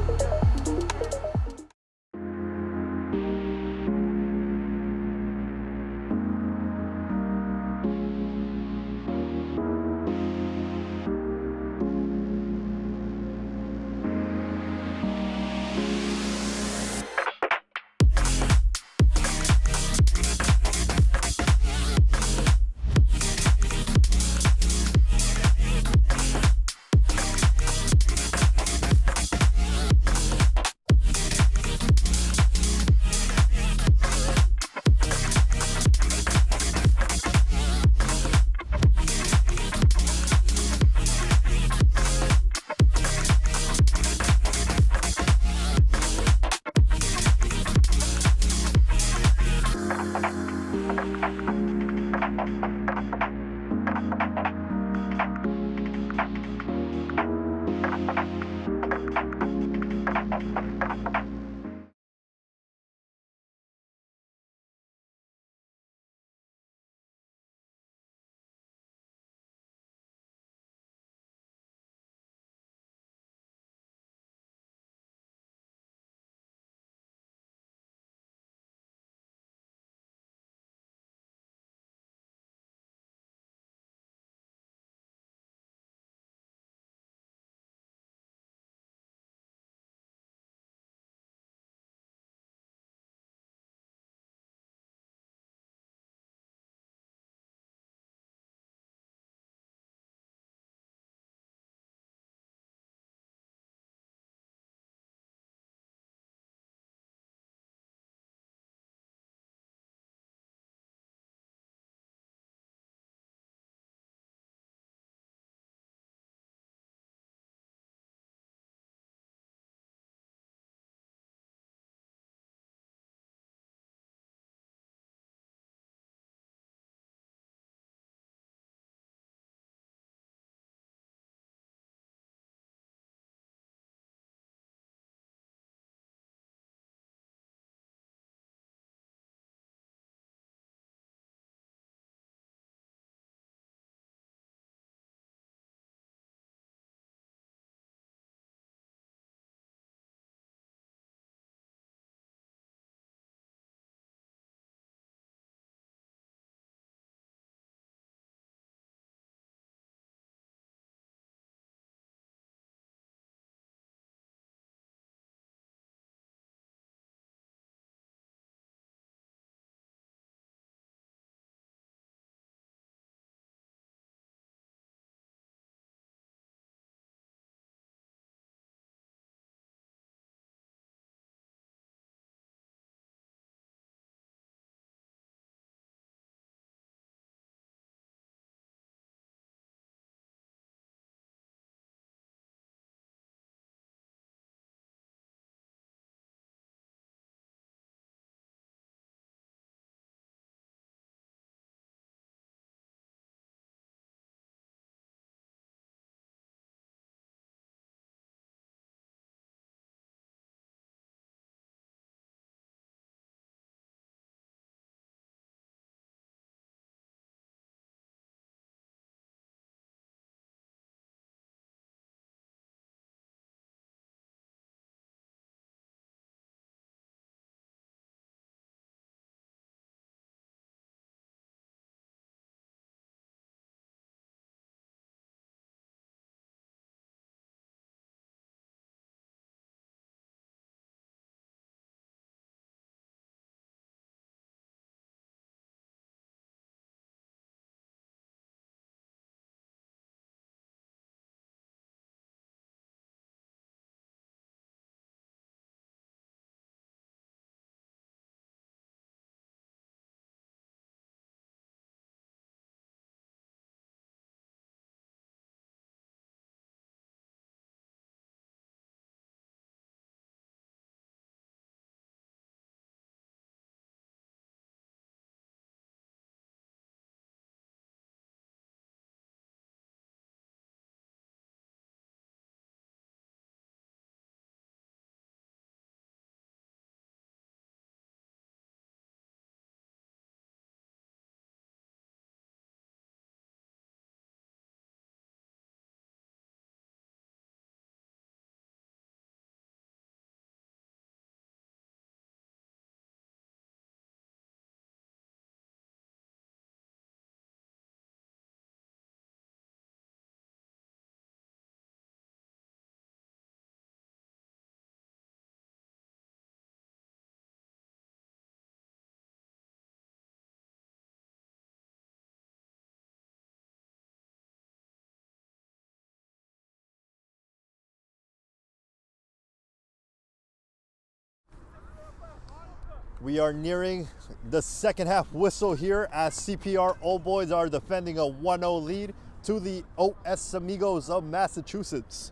We are nearing the second half whistle here as CPR Old Boys are defending a 1-0 lead to the OS Amigos of Massachusetts.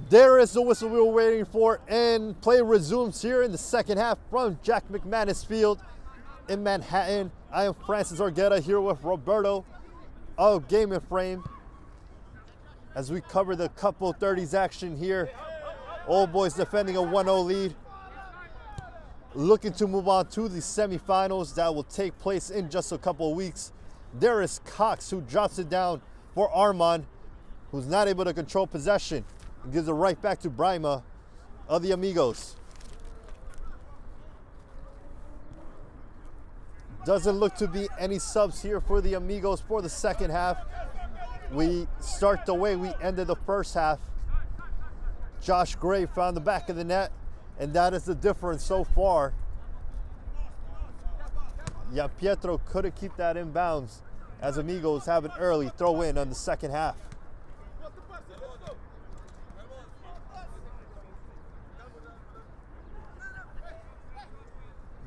There is the whistle we were waiting for, and play resumes here in the second half from Jack McManus Field in Manhattan. I am Francis Argueta here with Roberto of Game and Frame as we cover the couple 30s action here. Old Boys defending a 1-0 lead, looking to move on to the semifinals that will take place in just a couple of weeks. There is Cox who drops it down for Armand, who's not able to control possession, and gives it right back to Brima of the Amigos. Doesn't look to be any subs here for the Amigos for the second half. We start the way we ended the first half. Josh Gray found the back of the net, and that is the difference so far. Yeah, Pietro couldn't keep that in bounds as Amigos have an early throw in on the second half.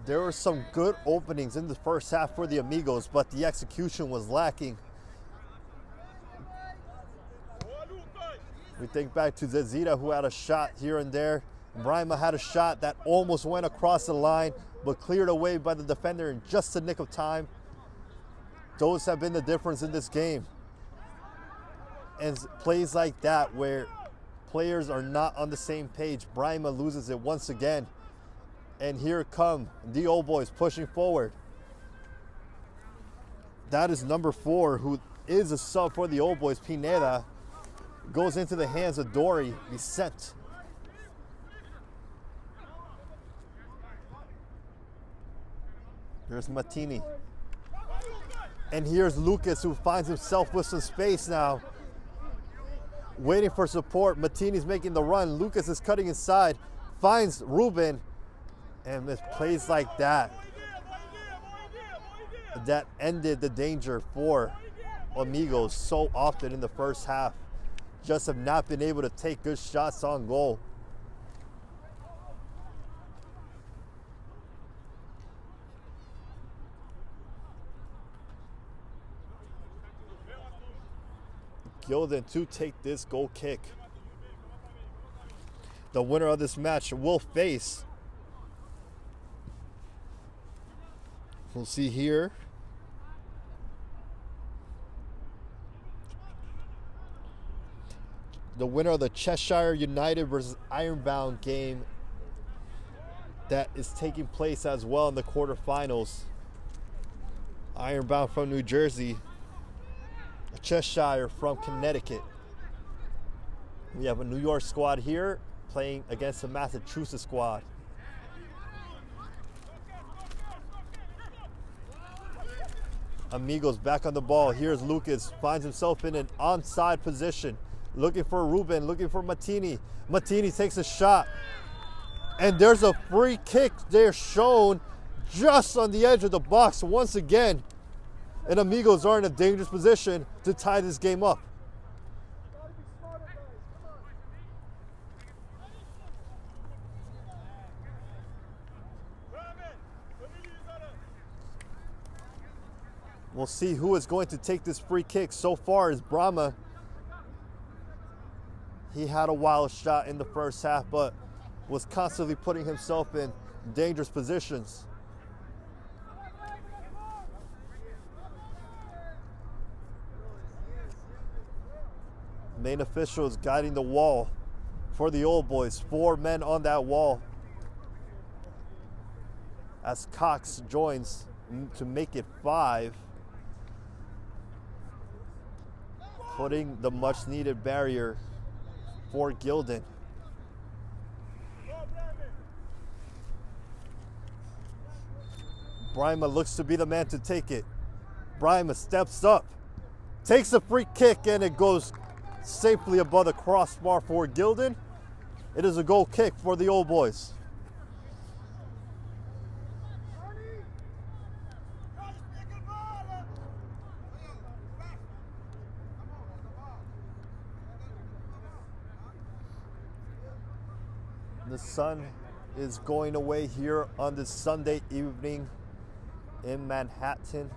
There were some good openings in the first half for the Amigos, but the execution was lacking. We think back to Zezita, who had a shot here and there. Brima had a shot that almost went across the line, but cleared away by the defender in just the nick of time. Those have been the difference in this game. And plays like that, where players are not on the same page, Brima loses it once again. And here come the Old Boys pushing forward. That is number 4, who is a sub for the Old Boys, Pineda. Goes into the hands of Dory Vicente. There's Matini. And here's Lucas, who finds himself with some space now, waiting for support. Matini's making the run. Lucas is cutting inside, finds Ruben. And with plays like that, that ended the danger for Amigos so often in the first half. Just have not been able to take good shots on goal. Gilden to take this goal kick. The winner of this match will face, we'll see here, the winner of the Cheshire United versus Ironbound game that is taking place as well in the quarterfinals. Ironbound from New Jersey, Cheshire from Connecticut. We have a New York squad here playing against a Massachusetts squad. Amigos back on the ball. Here's Lucas, finds himself in an onside position, looking for Ruben, looking for Matini. Matini takes a shot, and there's a free kick there shown just on the edge of the box once again. And Amigos are in a dangerous position to tie this game up. We'll see who is going to take this free kick. So far is Brahma. He had a wild shot in the first half, but was constantly putting himself in dangerous positions. Main officials guiding the wall for the Old Boys. 4 men on that wall as Cox joins to make it 5. Putting the much needed barrier for Gilden. Brima looks to be the man to take it. Brima steps up, takes a free kick, and it goes safely above the crossbar for Gilden. It is a goal kick for the Old Boys. The sun is going away here on this Sunday evening in Manhattan.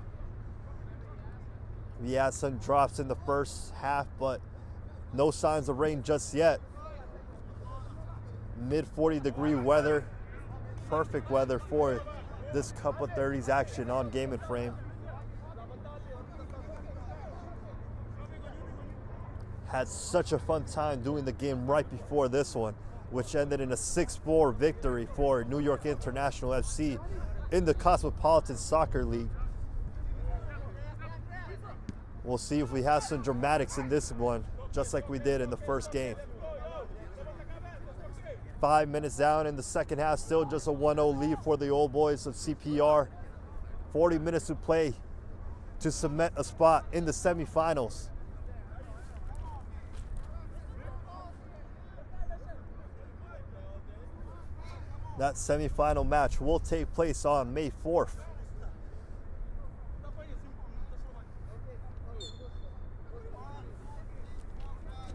We had some drops in the first half, but no signs of rain just yet. Mid 40-degree weather, perfect weather for this Cup of 30s action on Game and Frame. Had such a fun time doing the game right before this one, which ended in a 6-4 victory for New York International FC in the Cosmopolitan Soccer League. We'll see if we have some dramatics in this one, just like we did in the first game. 5 minutes down in the second half, still just a 1-0 lead for the old boys of CPR. 40 minutes to play to cement a spot in the semifinals. That semifinal match will take place on May 4th.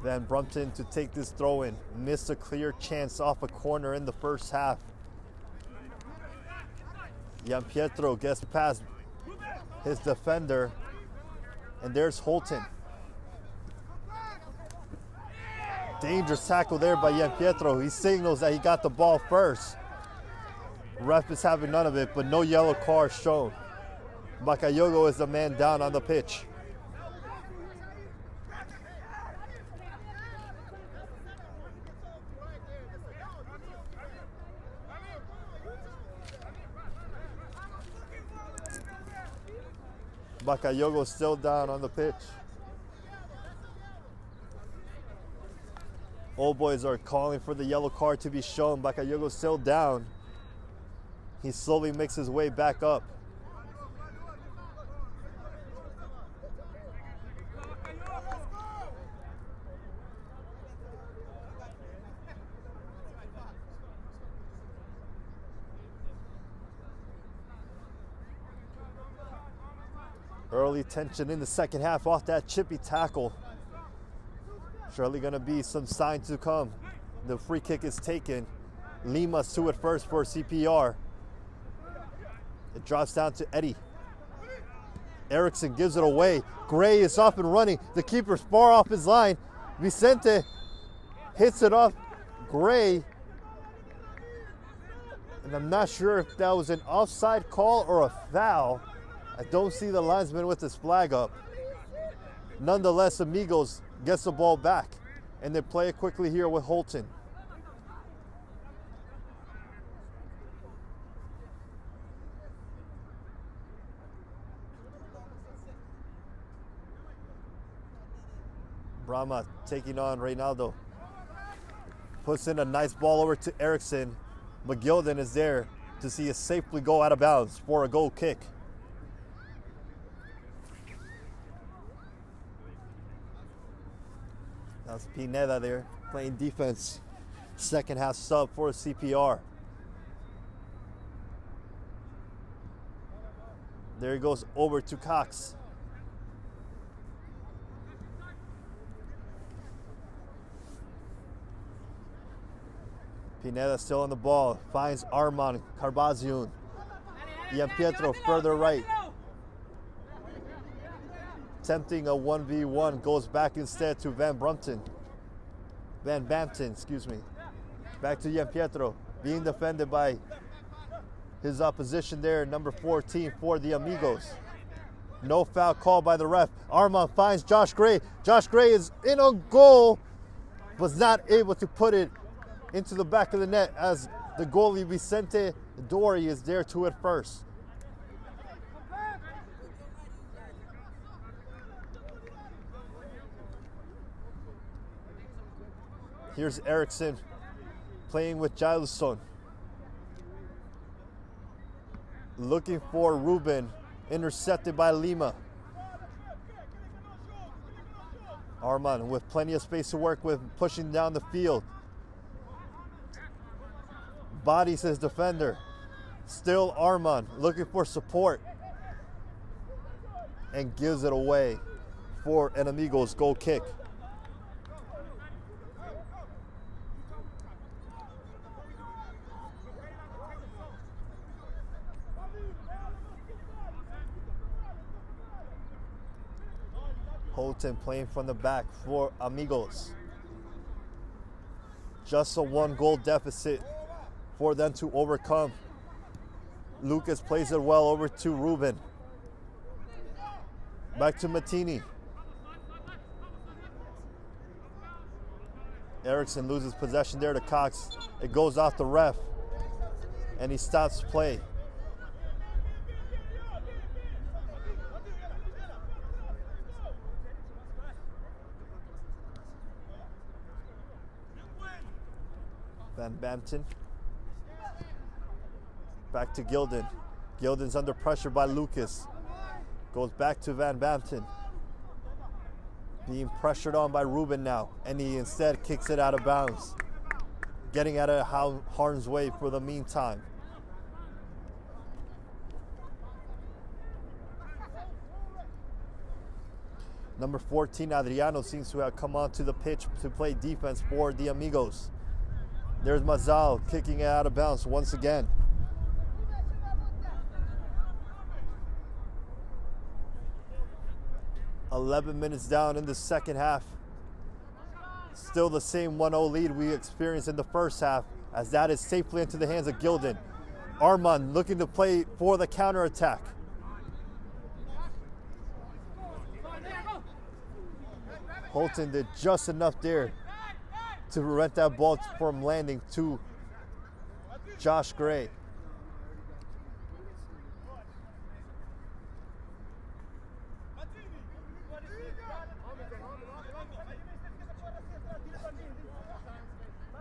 Van Brumpton to take this throw in. Missed a clear chance off a corner in the first half. Gianpietro gets past his defender. And there's Holton. Dangerous tackle there by Gianpietro. He signals that he got the ball first. Ref is having none of it, but no yellow card shown. Bakayoko is the man down on the pitch. Bakayoko still down on the pitch. Old boys are calling for the yellow card to be shown. Bakayoko still down. He slowly makes his way back up. Early tension in the second half off that chippy tackle. Surely gonna be some sign to come. The free kick is taken. Lima's to it first for CPR. It drops down to Eddie. Erickson gives it away. Gray is off and running. The keeper's far off his line. Vicente hits it off Gray. And I'm not sure if that was an offside call or a foul. I don't see the linesman with his flag up. Nonetheless, Amigos gets the ball back. And they play it quickly here with Holton. Brahma taking on Reynaldo. Puts in a nice ball over to Erickson. McGilden is there to see it safely go out of bounds for a goal kick. That's Pineda there playing defense. Second half sub for CPR. There he goes over to Cox. Pineda still on the ball, finds Armand Carbaziun. Gianpietro further right. Tempting a 1v1, goes back instead to Van Bampton, excuse me. Back to Gianpietro, being defended by his opposition there, number 14 for the Amigos. No foul call by the ref. Armand finds Josh Gray. Josh Gray is in a goal, was not able to put it into the back of the net as the goalie Vicente Dori is there to it first. Here's Erickson playing with Gileson. Looking for Ruben, intercepted by Lima. Armand with plenty of space to work with, pushing down the field. Bodies his defender. Still Armand looking for support. And gives it away for an Amigos goal kick. Holton playing from the back for Amigos. Just a 1-goal deficit for them to overcome. Lucas plays it well over to Ruben. Back to Matini. Eriksson loses possession there to Cox. It goes off the ref, and he stops play. Van Bampton. Back to Gilden. Gilden's under pressure by Lucas. Goes back to Van Bampton. Being pressured on by Ruben now, and he instead kicks it out of bounds. Getting out of harm's way for the meantime. Number 14, Adriano, seems to have come onto the pitch to play defense for the Amigos. There's Mazal kicking it out of bounds once again. "11 minutes down in the second half. Still the same 1-0 lead we experienced in the first half, as that is safely into the hands of Gilden. Armand looking to play for the counterattack. Holton did just enough there to prevent that ball from landing to Josh Gray.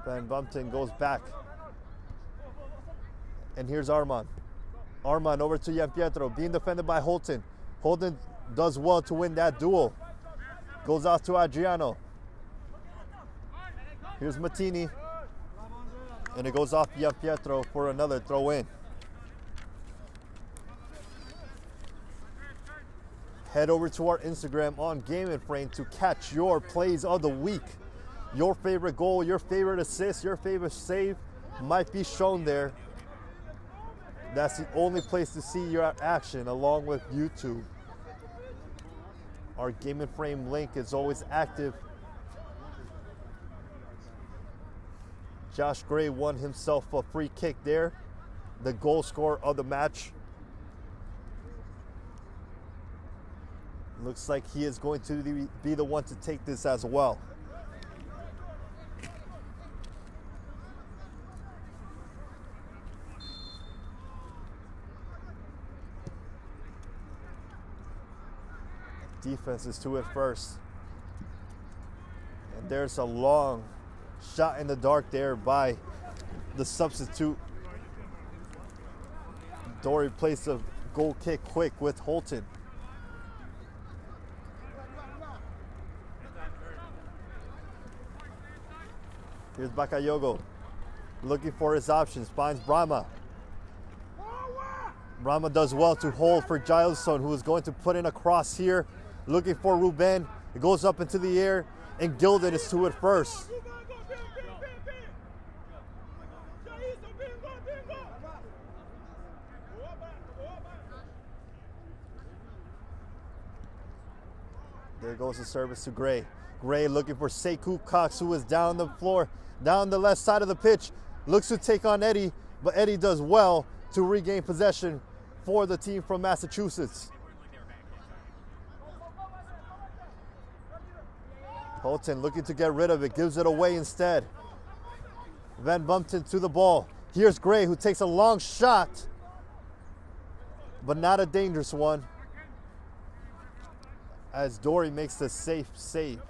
Van Bumpton goes back. And here's Armand. Armand over to Gianpietro, being defended by Holton. Holton does well to win that duel. Goes out to Adriano. Here's Matini. And it goes off Gianpietro for another throw in. Head over to our Instagram on Game and Frame to catch your plays of the week. Your favorite goal, your favorite assist, your favorite save might be shown there. That's the only place to see your action, along with YouTube. Our Game and Frame link is always active. Josh Gray won himself a free kick there, the goal scorer of the match. Looks like he is going to be the one to take this as well. Defense is to it first. And there's a long shot in the dark there by the substitute. Dory placed a goal kick quick with Holton. Here's Bakayogo looking for his options, finds Brahma. Brahma does well to hold for Gilson, who is going to put in a cross here. Looking for Ruben. It goes up into the air, and Gilden is to it first. There goes the service to Gray. Gray looking for Sekou Cox, who is down the floor, down the left side of the pitch. Looks to take on Eddie, but Eddie does well to regain possession for the team from Massachusetts. Holton looking to get rid of it, gives it away instead. Van Bumpton to the ball. Here's Gray, who takes a long shot, but not a dangerous one, as Dory makes the safe save.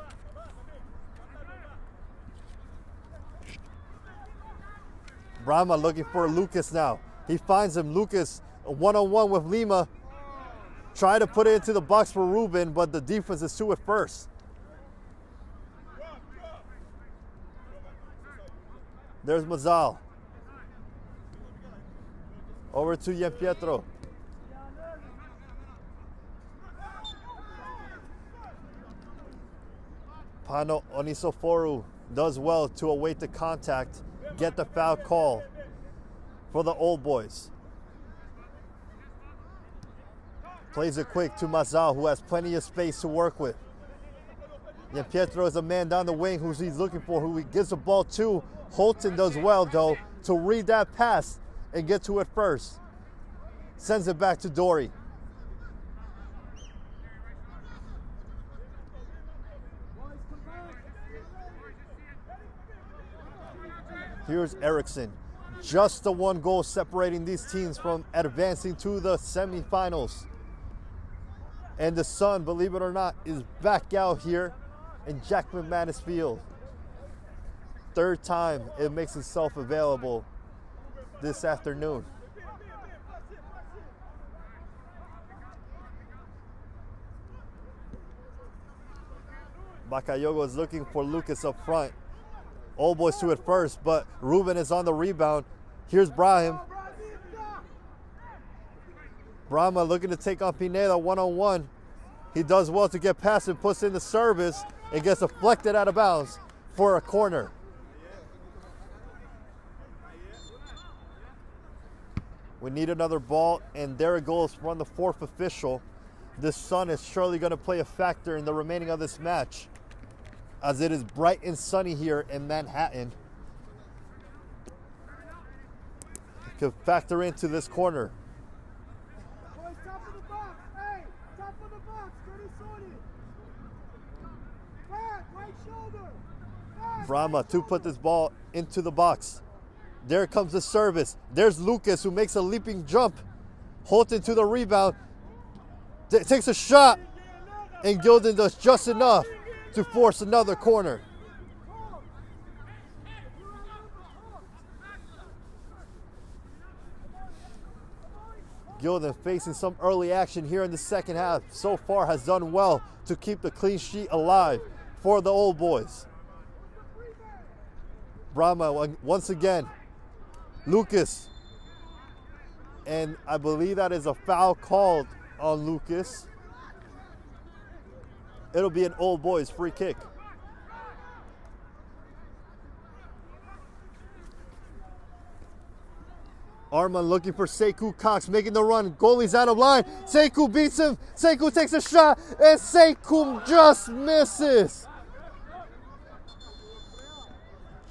Brahma looking for Lucas now. He finds him. Lucas, a one-on-one with Lima. Try to put it into the box for Ruben, but the defense is to it first. There's Mazal. Over to Gianpietro. Pano Onisoforu does well to await the contact, get the foul call for the Old Boys. Plays it quick to Mazal, who has plenty of space to work with. Yeah, Pietro is a man down the wing who he's looking for, who he gives the ball to. Holton does well, though, to read that pass and get to it first. Sends it back to Dory. Here's Eriksson. Just the one goal separating these teams from advancing to the semifinals. And the sun, believe it or not, is back out here in Jack McManus Field. Third time it makes itself available this afternoon. Bakayoko is looking for Lucas up front. Old boys to it first, but Ruben is on the rebound. Here's Brahim. Brahma looking to take on Pineda one-on-one. He does well to get past and puts in the service and gets deflected out of bounds for a corner. We need another ball, and there it goes from the fourth official. This sun is surely going to play a factor in the remaining of this match, as it is bright and sunny here in Manhattan. It could factor into this corner. Boys, top of the box. Hey, top of the box. Get it sorted. Back, right shoulder. Back, Brahma to put this ball into the box. There comes the service. There's Lucas who makes a leaping jump. Holton to the rebound. Takes a shot. And Gilden does just enough to force another corner. Gilden facing some early action here in the second half. So far has done well to keep the clean sheet alive for the old boys. Brahma once again. Lucas. And I believe that is a foul called on Lucas. It'll be an old boys free kick. Arman looking for Sekou Cox, making the run. Goalie's out of line. Sekou beats him. Sekou takes a shot, and Sekou just misses.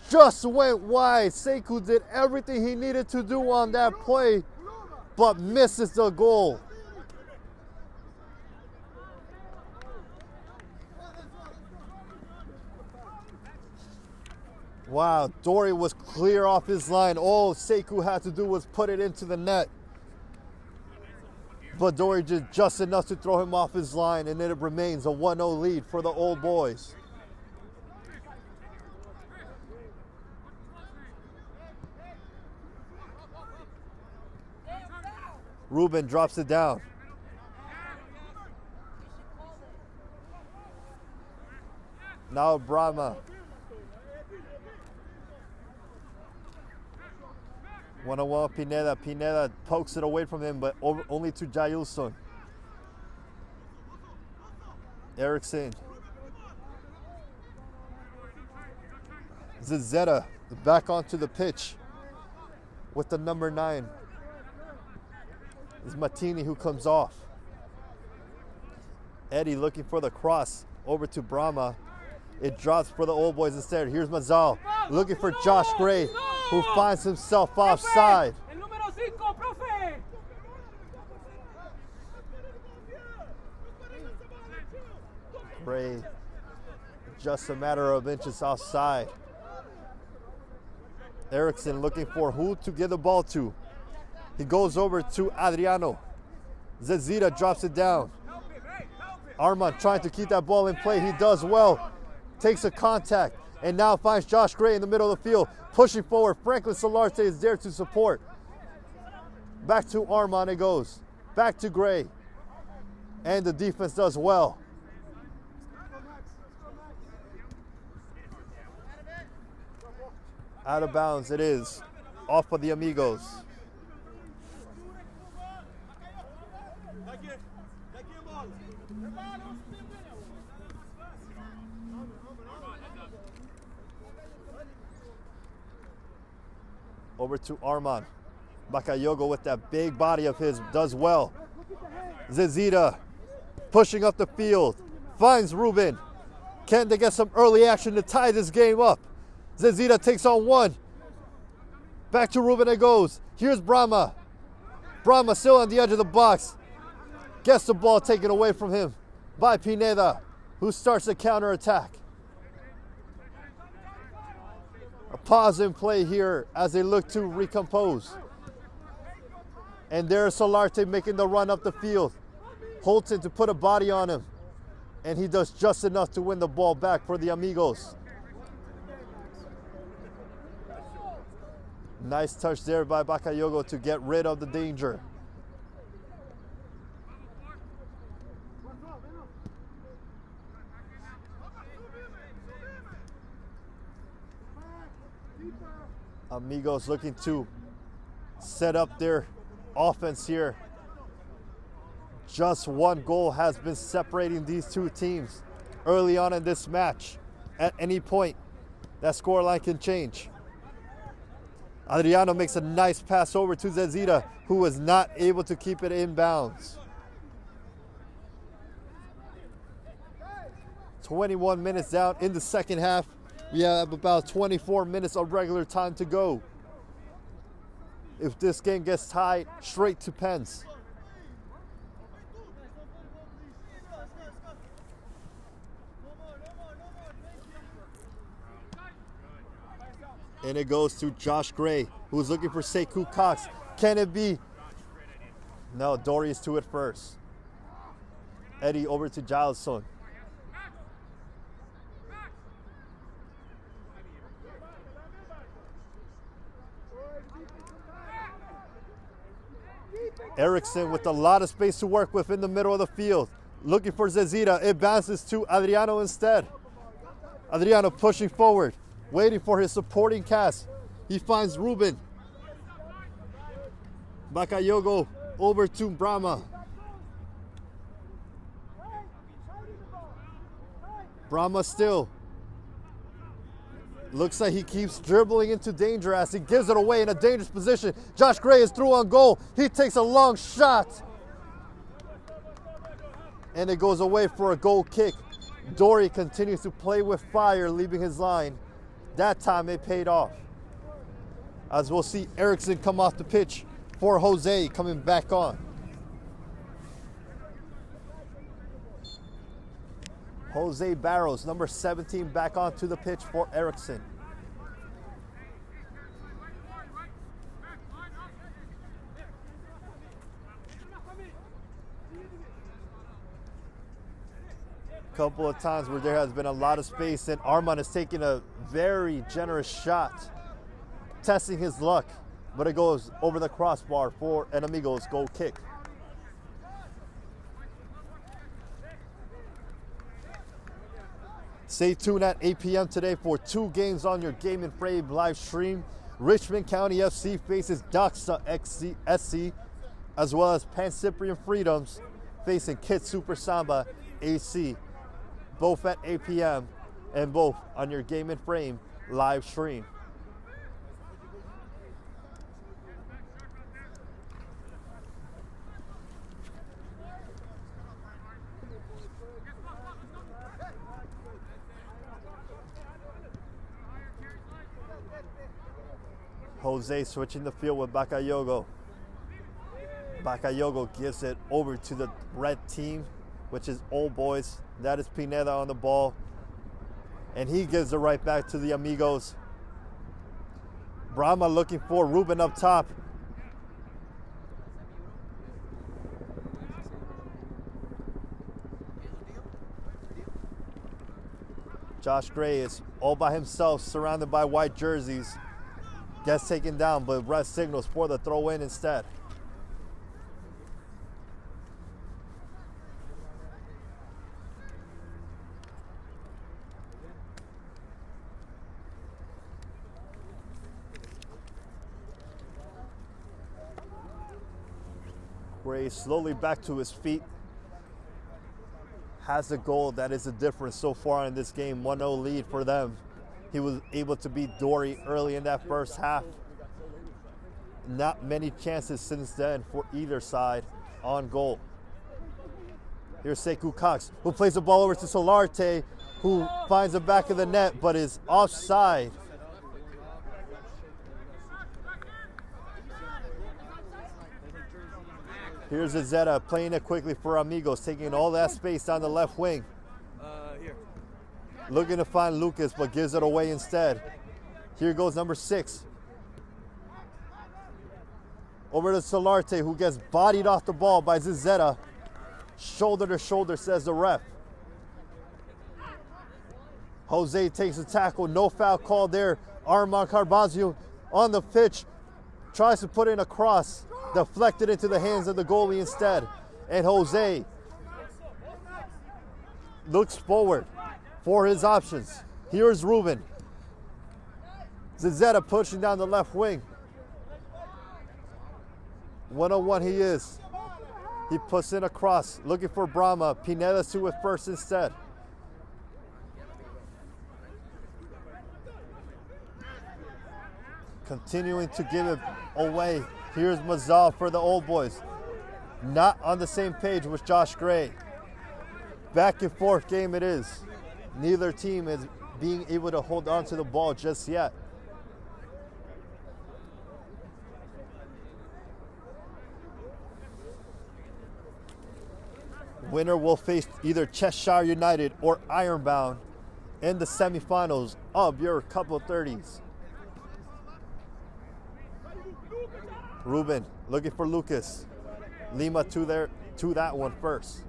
Just went wide. Sekou did everything he needed to do on that play, but misses the goal. Wow, Dory was clear off his line. All Sekou had to do was put it into the net. But Dory did just enough to throw him off his line, and then it remains a 1-0 lead for the old boys. Ruben drops it down. Now Brahma. One-on-one Pineda. Pineda pokes it away from him, but only to Jailson. Eriksson. Zezeta back onto the pitch with the number 9. It's Martini who comes off. Eddie looking for the cross over to Brahma. It drops for the old boys instead. Here's Mazal looking for Josh Gray, who finds himself offside. Gray, just a matter of inches offside. Eriksson looking for who to give the ball to. He goes over to Adriano. Zezita drops it down. Armand trying to keep that ball in play. He does well. Takes a contact and now finds Josh Gray in the middle of the field. Pushing forward. Franklin Solarte is there to support. Back to Armand it goes. Back to Gray. And the defense does well. Out of bounds it is. Off of the Amigos. Over to Armand. Bakayoko with that big body of his does well. Zezita pushing up the field. Finds Ruben. Can they get some early action to tie this game up? Zezita takes on one. Back to Ruben it goes. Here's Brahma. Brahma still on the edge of the box. Gets the ball taken away from him by Pineda, who starts the counterattack. A pause in play here as they look to recompose. And there's Solarte making the run up the field. Holton to put a body on him. And he does just enough to win the ball back for the Amigos. Nice touch there by Bakayogo to get rid of the danger. Amigos looking to set up their offense here. Just one goal has been separating these two teams early on in this match. At any point, that scoreline can change. Adriano makes a nice pass over to Zezita, who was not able to keep it in bounds. 21 minutes down in the second half. We have about 24 minutes of regular time to go. If this game gets tied, straight to pens. And it goes to Josh Gray, who's looking for Sekou Cox. Can it be? No, Dory is to it first. Eddie over to Gilson. Eriksson with a lot of space to work with in the middle of the field. Looking for Zezita. It bounces to Adriano instead. Adriano pushing forward, waiting for his supporting cast. He finds Ruben. Bakayogo over to Brahma. Brahma still. Looks like he keeps dribbling into danger as he gives it away in a dangerous position. Josh Gray is through on goal. He takes a long shot. And it goes away for a goal kick. Dory continues to play with fire, leaving his line. That time it paid off. As we'll see Eriksson come off the pitch for Jose coming back on. Jose Barros, number 17, back onto the pitch for Eriksson. Couple of times where there has been a lot of space and Armand is taking a very generous shot, testing his luck, but it goes over the crossbar for an Amigos goal kick. Stay tuned at 8 p.m. today for 2 games on your Game and Frame live stream. Richmond County FC faces Doxa SC, as well as Pan Cyprian Freedoms facing Kid Super Samba AC. Both at 8 p.m. and both on your Game and Frame live stream. Jose switching the field with Bakayogo. Bakayogo gives it over to the red team, which is Old Boys. That is Pineda on the ball. And he gives it right back to the Amigos. Brahma looking for Ruben up top. Josh Gray is all by himself, surrounded by white jerseys. Gets taken down, but red signals for the throw in instead. Gray slowly back to his feet. Has a goal that is a difference so far in this game. 1-0 lead for them. He was able to beat Dory early in that first half. Not many chances since then for either side on goal. Here's Sekou Cox, who plays the ball over to Solarte. who finds the back of the net but is offside. Here's Zeta playing it quickly for Amigos, taking all that space down the left wing. Looking to find Lucas, but gives it away instead. Here goes number 6. Over to Solarte, who gets bodied off the ball by Zeta. Shoulder to shoulder, says the ref. Jose takes a tackle, no foul call there. Armand Carbazio on the pitch, tries to put in a cross, deflected into the hands of the goalie instead. And Jose looks forward for his options. Here's Ruben. Zeta pushing down the left wing. 1-on-1 he is. He puts in a cross, looking for Brahma. Pineda to it first instead. Continuing to give it away. Here's Mazal for the Old Boys. Not on the same page with Josh Gray. Back and forth game it is. Neither team is being able to hold on to the ball just yet. Winner will face either Cheshire United or Ironbound in the semifinals of your Cup of 30s. Ruben looking for Lucas. Lima to that one first.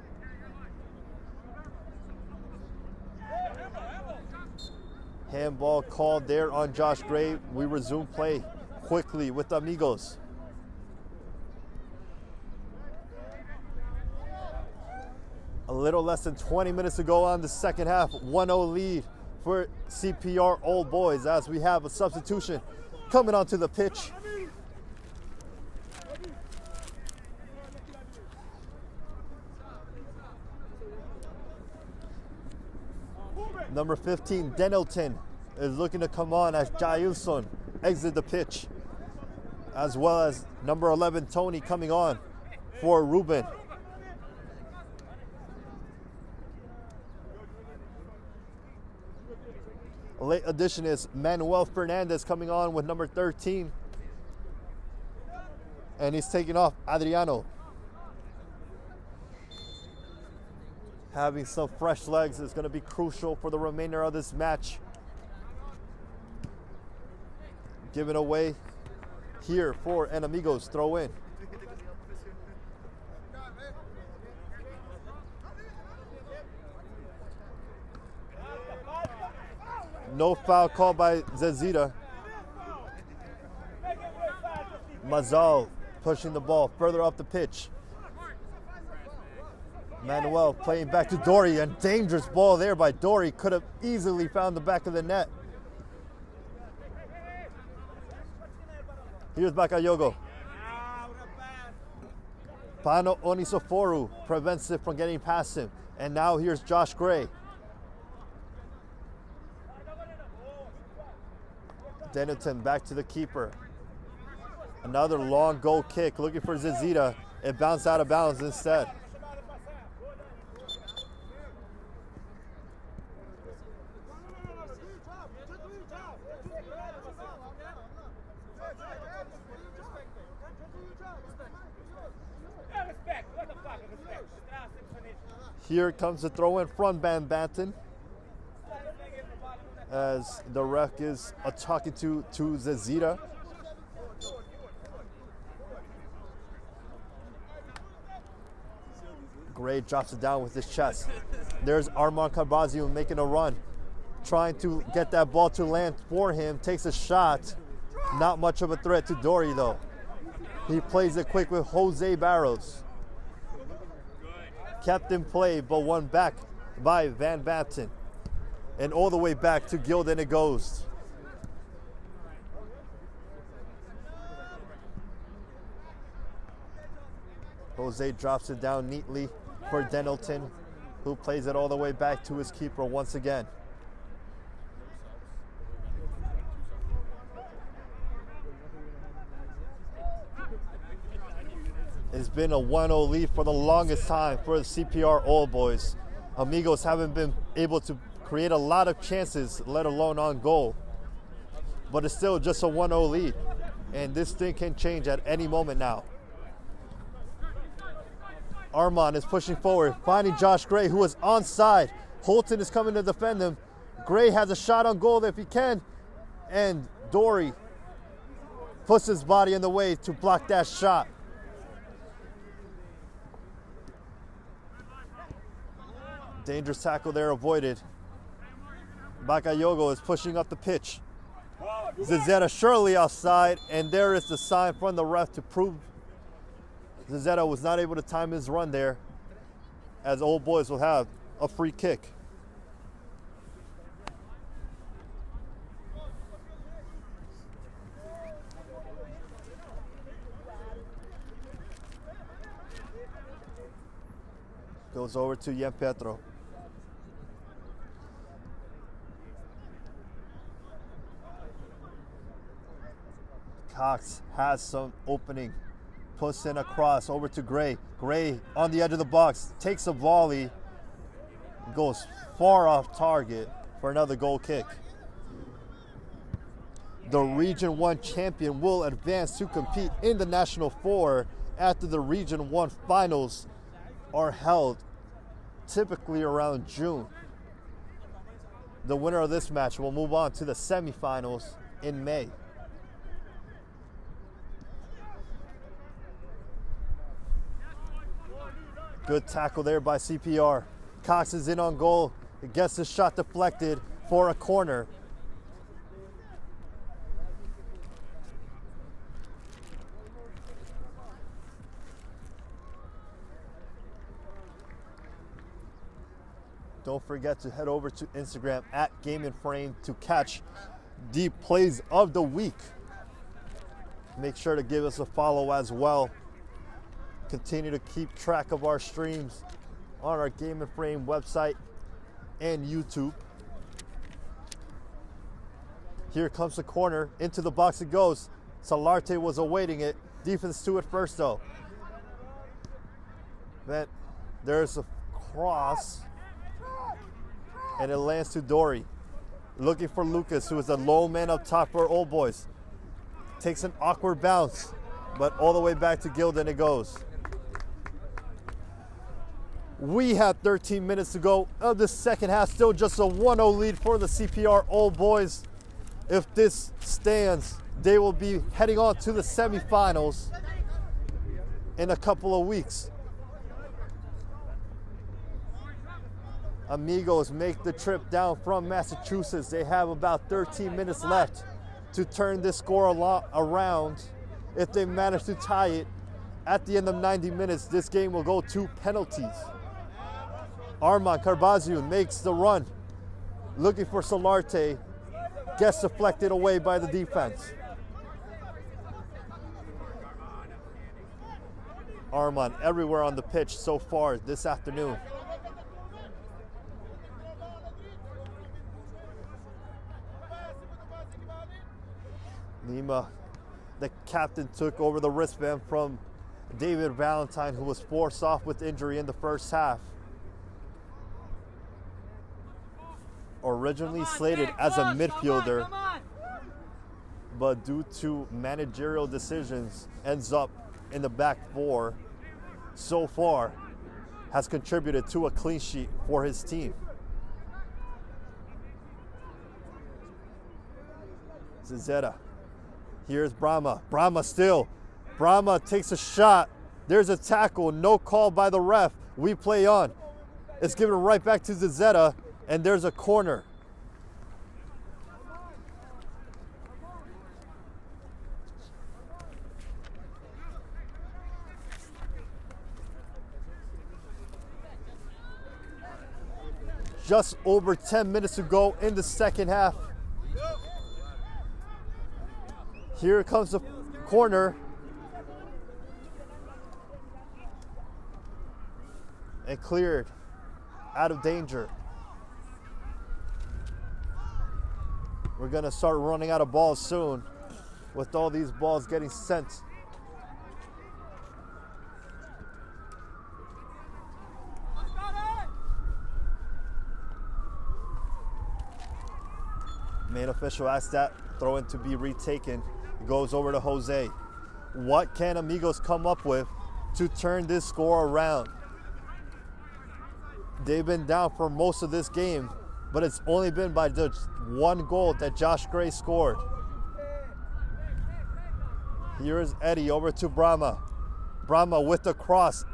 Handball called there on Josh Gray. We resume play quickly with Amigos. A little less than 20 minutes to go on the second half. 1-0 lead for CPR Old Boys as we have a substitution coming onto the pitch. Number 15, Denilton, is looking to come on as Jailson exit the pitch, as well as number 11, Tony, coming on for Ruben. A late addition is Manuel Fernandez coming on with number 13, and he's taking off Adriano. Having some fresh legs is going to be crucial for the remainder of this match. Given away here for an Amigos throw in. No foul called by Zezita. Mazal pushing the ball further up the pitch. Manuel playing back to Dory, and dangerous ball there by Dory. Could have easily found the back of the net. Here's Bakayogo. Pano Onisoforu prevents it from getting past him. And now here's Josh Gray. Denilton back to the keeper. Another long goal kick, looking for Zezita. It bounced out of bounds instead. Here comes the throw in from Van Banton, as the ref is talking to Zezita. Gray drops it down with his chest. There's Armand Carbazio making a run, trying to get that ball to land for him. Takes a shot. Not much of a threat to Dory though. He plays it quick with Jose Barros. Kept in play, but won back by Van Banton. And all the way back to Gildan it goes. Jose drops it down neatly for Denilton, who plays it all the way back to his keeper once again. It's been a 1-0 lead for the longest time for the CPR Old Boys. Amigos haven't been able to create a lot of chances, let alone on goal. But it's still just a 1-0 lead. And this thing can change at any moment now. Armand is pushing forward, finding Josh Gray, who is onside. Holton is coming to defend him. Gray has a shot on goal if he can. And Dory puts his body in the way to block that shot. Dangerous tackle there avoided. Bakayogo is pushing up the pitch. Zizeta surely outside, and there is the sign from the ref to prove Zizeta was not able to time his run there, as Old Boys will have a free kick. Goes over to Yen Petro. Cox has some opening. Puts in a cross over to Gray. Gray on the edge of the box. Takes a volley. Goes far off target for another goal kick. The Region 1 champion will advance to compete in the National Four after the Region 1 finals are held typically around June. The winner of this match will move on to the semifinals in May. Good tackle there by CPR. Cox is in on goal. It gets the shot deflected for a corner. Don't forget to head over to Instagram at Game and Frame to catch the plays of the week. Make sure to give us a follow as well. Continue to keep track of our streams on our Game and Frame website and YouTube. Here comes the corner. Into the box it goes. Solarte was awaiting it. Defense to it first though. Then there's a cross. And it lands to Dory. Looking for Lucas, who is a low man up top for Old Boys. Takes an awkward bounce, but all the way back to Gilden it goes. We have 13 minutes to go of the second half. Still just a 1-0 lead for the CPR Old Boys. If this stands, they will be heading on to the semifinals in a couple of weeks. Amigos make the trip down from Massachusetts. They have about 13 minutes left to turn this score around. If they manage to tie it at the end of 90 minutes, this game will go to penalties. Armand Carbaziun makes the run, looking for Solarte, gets deflected away by the defense. Armand everywhere on the pitch so far this afternoon. Lima, the captain, took over the wristband from David Valentine, who was forced off with injury in the first half. Originally slated as a midfielder, but due to managerial decisions, ends up in the back four. So far, has contributed to a clean sheet for his team. Zizeta. Here's Brahma. Brahma still. Brahma takes a shot. There's a tackle. No call by the ref. We play on. It's given right back to Zizeta, and there's a corner. Just over 10 minutes to go in the second half. Here comes the corner. And cleared out of danger. We're going to start running out of balls soon with all these balls getting sent. Main official asks that throw in to be retaken. It goes over to Jose. What can Amigos come up with to turn this score around? They've been down for most of this game, but it's only been by just one goal that Josh Gray scored. Here is Eddie over to Brahma. Brahma with the cross.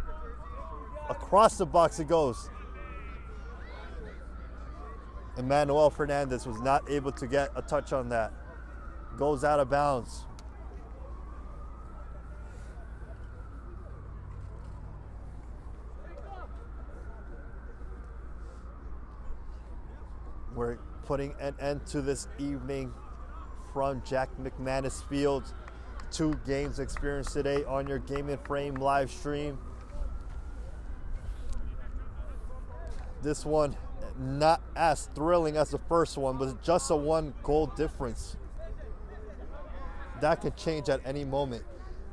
Across the box it goes. Emmanuel Fernandez was not able to get a touch on that. Goes out of bounds. We're putting an end to this evening from Jack McManus Field. 2 games experienced today on your Game and Frame live stream. This one not as thrilling as the first one, but just a 1 goal difference. That can change at any moment.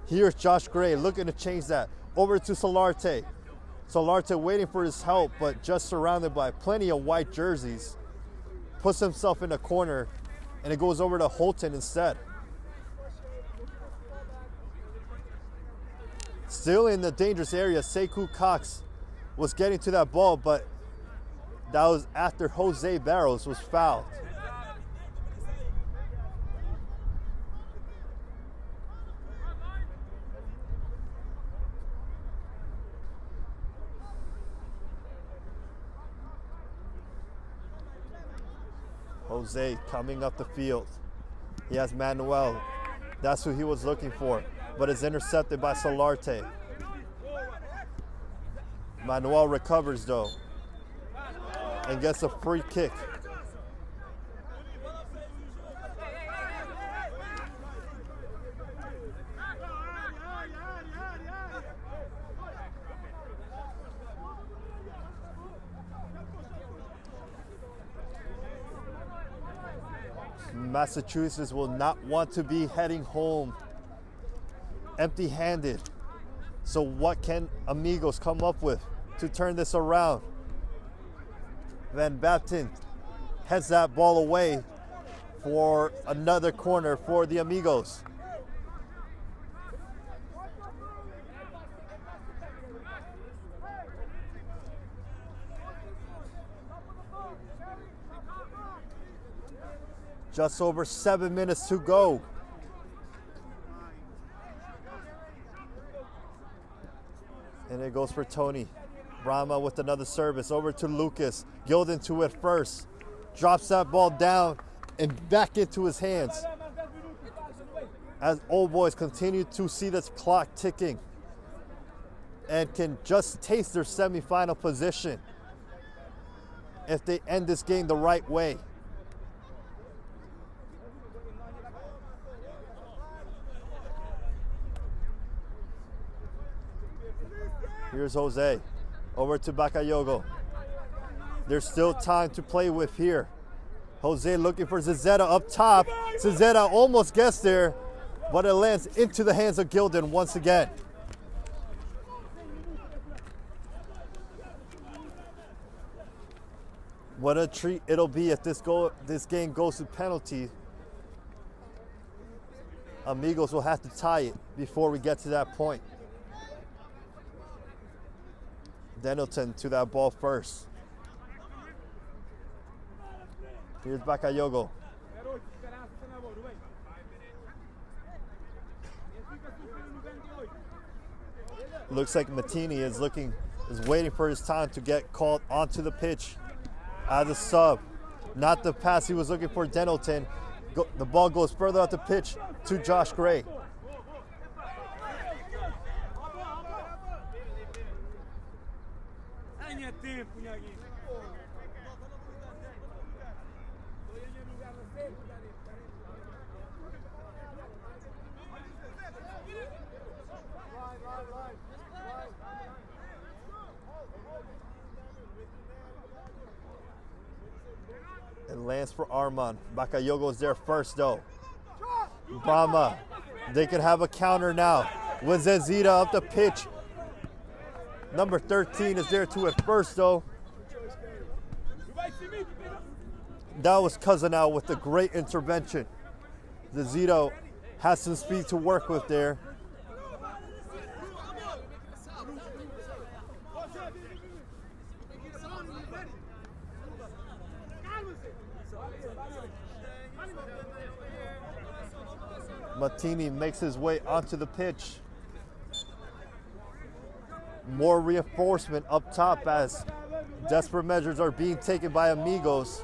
Here's Josh Gray looking to change that. Over to Solarte. Solarte waiting for his help, but just surrounded by plenty of white jerseys. Puts himself in a corner, and it goes over to Holton instead. Still in the dangerous area, Sekou Cox was getting to that ball, but that was after Jose Barros was fouled. Jose coming up the field. He has Manuel. That's who he was looking for, but is intercepted by Solarte. Manuel recovers though and gets a free kick. Massachusetts will not want to be heading home empty-handed. So what can Amigos come up with to turn this around? Van Basten heads that ball away for another corner for the Amigos. Just over 7 minutes to go. And it goes for Tony. Brahma with another service over to Lucas. Gilden to it first. Drops that ball down and back into his hands. As Old Boys continue to see this clock ticking and can just taste their semifinal position if they end this game the right way. Here's Jose, over to Bakayogo. There's still time to play with here. Jose looking for Zezeta up top. Zezeta almost gets there, but it lands into the hands of Gilden once again. What a treat it'll be if this game goes to penalty. Amigos will have to tie it before we get to that point. Denilton to that ball first. Here's Bakayogo. Looks like Matini is waiting for his time to get called onto the pitch as a sub. Not the pass he was looking for, Denilton. The ball goes further out the pitch to Josh Gray. It lands for Armand. Bakayogo is there first though. Brahma, they could have a counter now with Zezita up the pitch. Number 13 is there to it first though. That was Cousin with a great intervention. The Zito has some speed to work with there. Martini makes his way onto the pitch. More reinforcement up top as desperate measures are being taken by Amigos.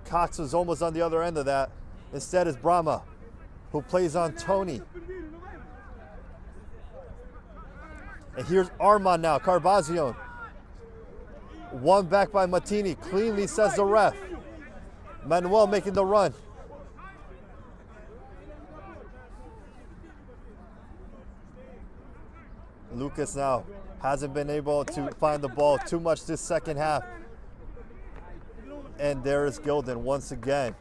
Cox was almost on the other end of that. Instead is Brahma, who plays on Tony. And here's Armand now, Carbazion. One back by Martini, cleanly says the ref. Manuel making the run. Lucas now hasn't been able to find the ball too much this second half. And there is Gilden once again.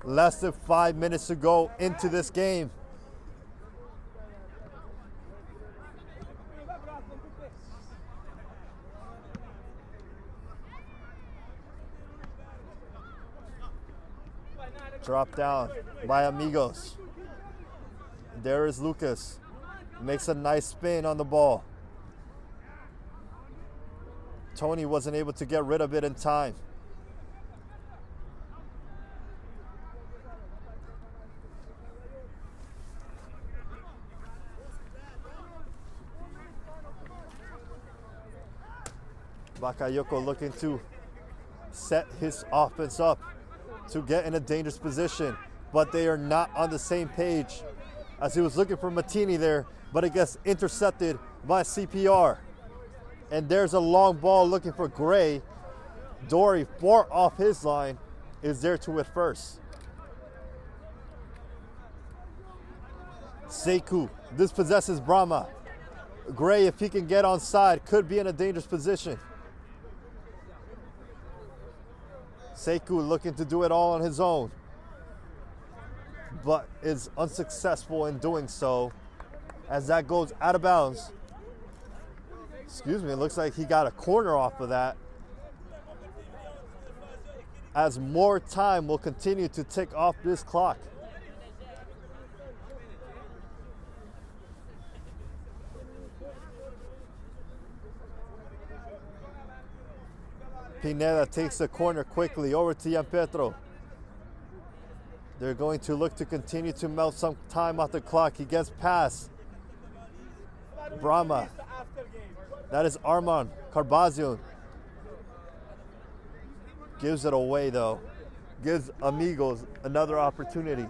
Less than 5 minutes to go into this game. Drop down by Amigos. There is Lucas. Makes a nice spin on the ball. Tony wasn't able to get rid of it in time. Bakayoko looking to set his offense up to get in a dangerous position, but they are not on the same page, as he was looking for Martini there, but it gets intercepted by CPR. And there's a long ball looking for Gray. Dory, far off his line, is there to it first. Sekou, this possesses Brahma. Gray, if he can get on side, could be in a dangerous position. Sekou looking to do it all on his own, but is unsuccessful in doing so, as that goes out of bounds. Excuse me, it looks like he got a corner off of that, as more time will continue to tick off this clock. Pineda takes the corner quickly over to Gianpietro. They're going to look to continue to melt some time off the clock. He gets past Brahma. That is Armand Carbazion. Gives it away though. Gives Amigos another opportunity.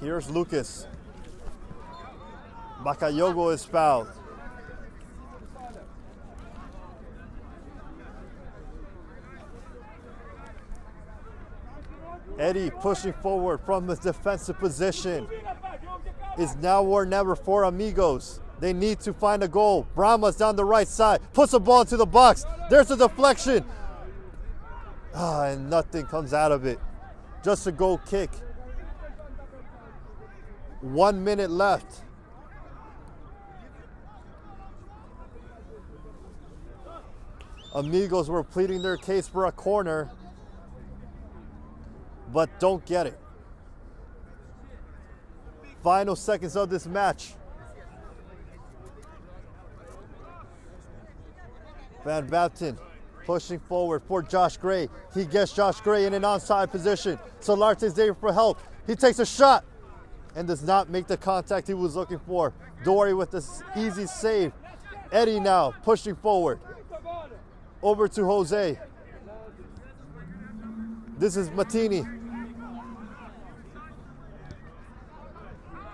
Here's Lucas. Bakayogo is fouled. Eddie pushing forward from his defensive position. Is now or never for Amigos. They need to find a goal. Brahma's down the right side. Puts the ball into the box. There's a deflection. And nothing comes out of it. Just a goal kick. 1 minute left. Amigos were pleading their case for a corner, but don't get it. Final seconds of this match. Van Basten pushing forward for Josh Gray. He gets Josh Gray in an onside position. Solarte's there for help. He takes a shot and does not make the contact he was looking for. Dory with this easy save. Eddie now pushing forward. Over to Jose. This is Martini.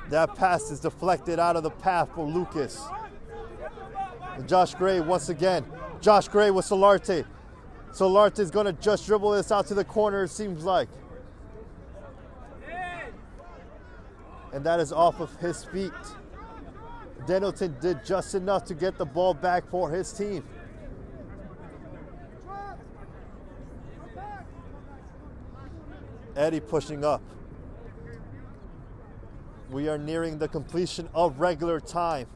That pass is deflected out of the path for Lucas. And Josh Gray once again. Josh Gray with Solarte. Solarte is going to just dribble this out to the corner, it seems like. And that is off of his feet. Dennington did just enough to get the ball back for his team. Eddie pushing up. We are nearing the completion of regular time.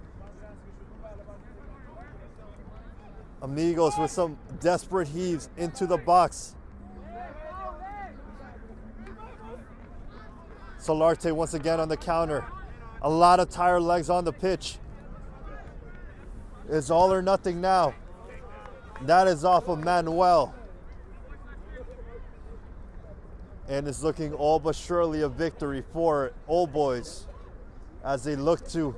Amigos with some desperate heaves into the box. Solarte once again on the counter. A lot of tired legs on the pitch. It's all or nothing now. That is off of Manuel. And it's looking all but surely a victory for Old Boys as they look to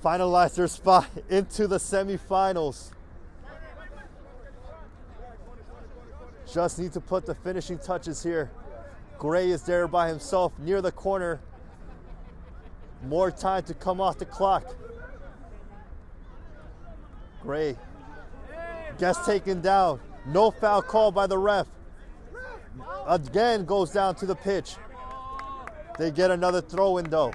finalize their spot into the semifinals. Just need to put the finishing touches here. Gray is there by himself near the corner. More time to come off the clock. Gray gets taken down. No foul call by the ref. Again goes down to the pitch. They get another throw in though.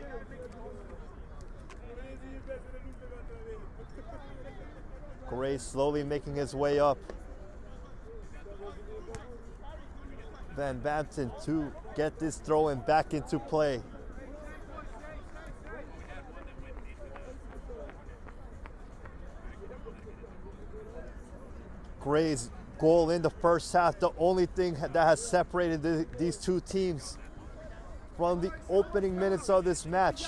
Gray slowly making his way up. Van Bampton to get this throw in back into play. Gray's goal in the first half, the only thing that has separated these two teams from the opening minutes of this match.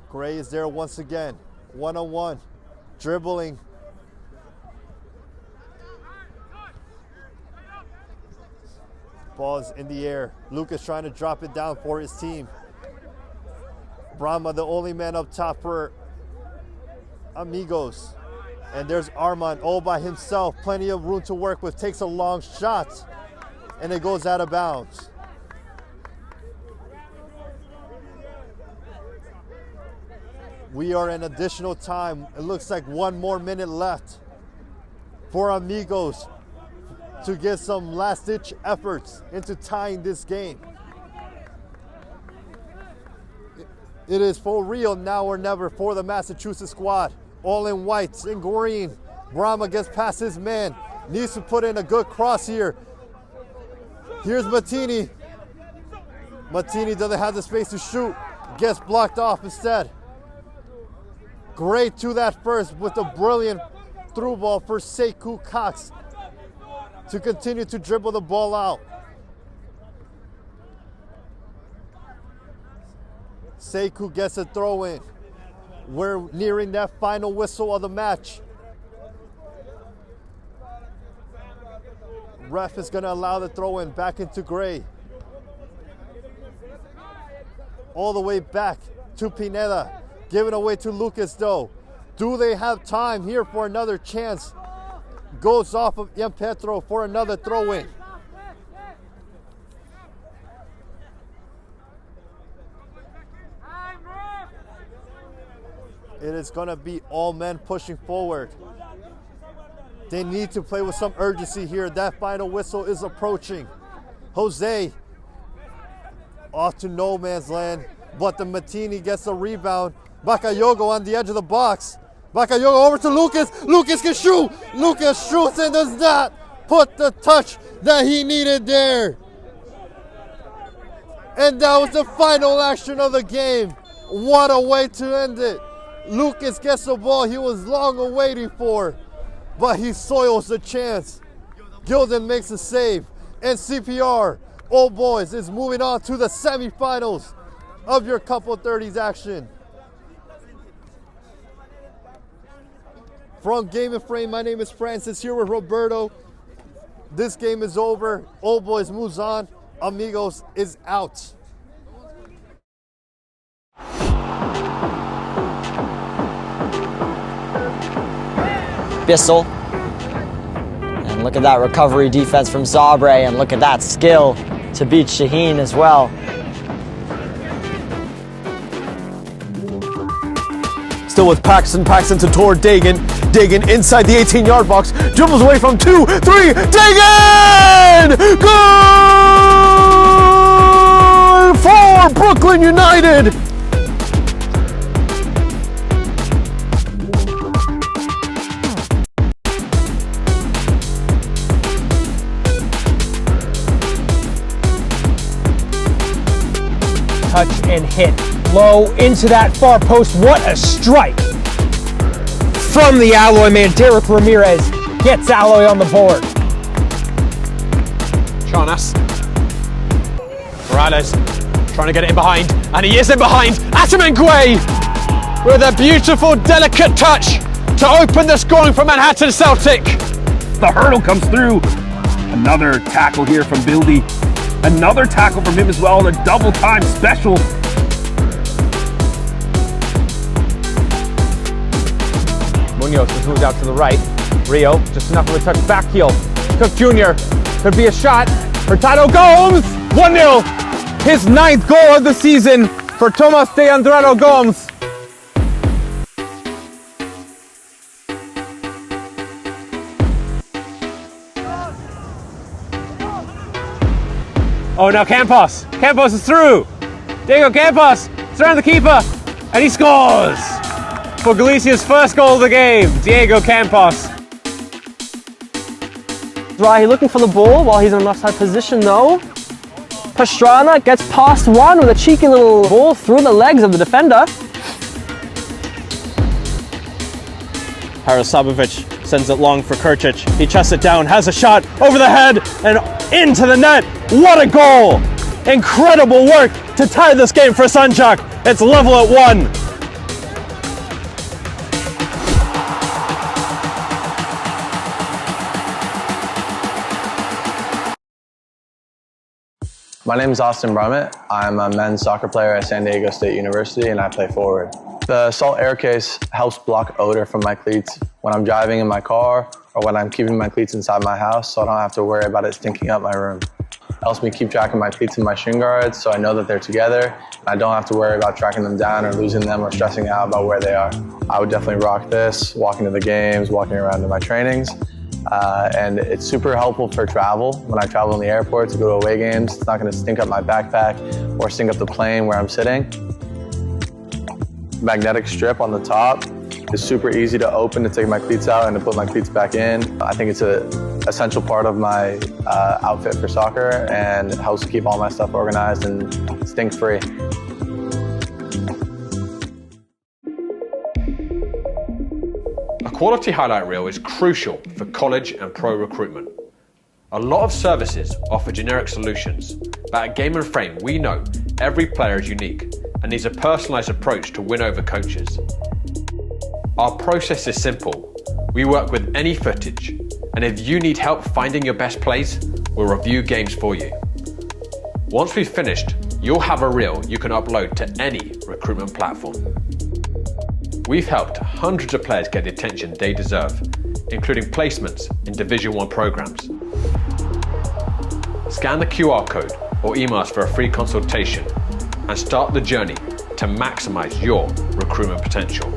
Gray is there once again, one-on-one, dribbling. Ball's in the air. Lucas trying to drop it down for his team. Brahma, the only man up top for Amigos. And there's Armand all by himself. Plenty of room to work with. Takes a long shot. And it goes out of bounds. We are in additional time. It looks like 1 more minute left for Amigos to get some last-ditch efforts into tying this game. It is for real now or never for the Massachusetts squad. All in whites and green. Brahma gets past his man. Needs to put in a good cross here. Here's Mattini. Mattini doesn't have the space to shoot. Gets blocked off instead. Great to that first with a brilliant through ball for Sekou Cox to continue to dribble the ball out. Sekou gets a throw in. We're nearing that final whistle of the match. Ref is going to allow the throw in back into Gray. All the way back to Pineda. Given away to Lucas though. Do they have time here for another chance? Goes off of Ian-Petro for another throw in. It is going to be all men pushing forward. They need to play with some urgency here. That final whistle is approaching. Jose off to no man's land, but the Mattini gets a rebound. Bakayogo on the edge of the box. Bakayogo over to Lucas. Lucas can shoot. Lucas shoots and does not put the touch that he needed there. And that was the final action of the game. What a way to end it. Lucas gets the ball he was long awaiting for, but he soils the chance. Gilden makes a save, and CPR, Old Boys, is moving on to the semifinals of your Couple 30s action. From Game and Frame, my name is Francis, here with Roberto. This game is over. Old Boys moves on. Amigos is out. Bissell. And look at that recovery defense from Zabre, and look at that skill to beat Shaheen as well. Still with Paxton. Paxton to toward Dagan. Dagan inside the 18-yard box. Dribbles away from 2, 3. Dagan! Goal for Brooklyn United! touch and hit low into that far post. What a strike from the Alloy man. Derek Ramirez gets Alloy on the board. Charnas. Morales trying to get it in behind, and he is in behind. Atamengwe with a beautiful, delicate touch to open the scoring for Manhattan Celtic. The hurdle comes through. Another tackle here from Buildy. Another tackle from him as well, and a double time special. Munoz has moved out to the right. Rio, just enough of a touch back heel. Cook Jr. could be a shot. Hurtado Gomes, 1-0. His 9th goal of the season for Tomas de Andrade Gomes. Oh, now Campos. Campos is through. Diego Campos, it's around the keeper, and he scores for Galicia's first goal of the game. Diego Campos. Rahi looking for the ball while he's in an offside position though. Pastrana gets past one with a cheeky little ball through the legs of the defender. Harasabovic sends it long for Kurcic. He chests it down, has a shot over the head and into the net. What a goal! Incredible work to tie this game for Sanjak. It's level at 1. My name is Austin Brummett. I'm a men's soccer player at San Diego State University, and I play forward. The Salt Air Case helps block odor from my cleats when I'm driving in my car or when I'm keeping my cleats inside my house, so I don't have to worry about it stinking up my room. It helps me keep track of my cleats and my shin guards, so I know that they're together, and I don't have to worry about tracking them down or losing them or stressing out about where they are. I would definitely rock this, walking to the games, walking around to my trainings. And it's super helpful for travel. When I travel in the airport to go to away games, it's not going to stink up my backpack or stink up the plane where I'm sitting. Magnetic strip on the top is super easy to open to take my cleats out and to put my cleats back in. I think it's an essential part of my outfit for soccer, and it helps keep all my stuff organized and stink-free. A quality highlight reel is crucial for college and pro recruitment. A lot of services offer generic solutions, but at Game & Frame we know every player is unique and needs a personalised approach to win over coaches. Our process is simple. We work with any footage, and if you need help finding your best plays, we'll review games for you. Once we've finished, you'll have a reel you can upload to any recruitment platform. We've helped hundreds of players get the attention they deserve, including placements in Division 1 programs. Scan the QR code or email us for a free consultation and start the journey to maximize your recruitment potential.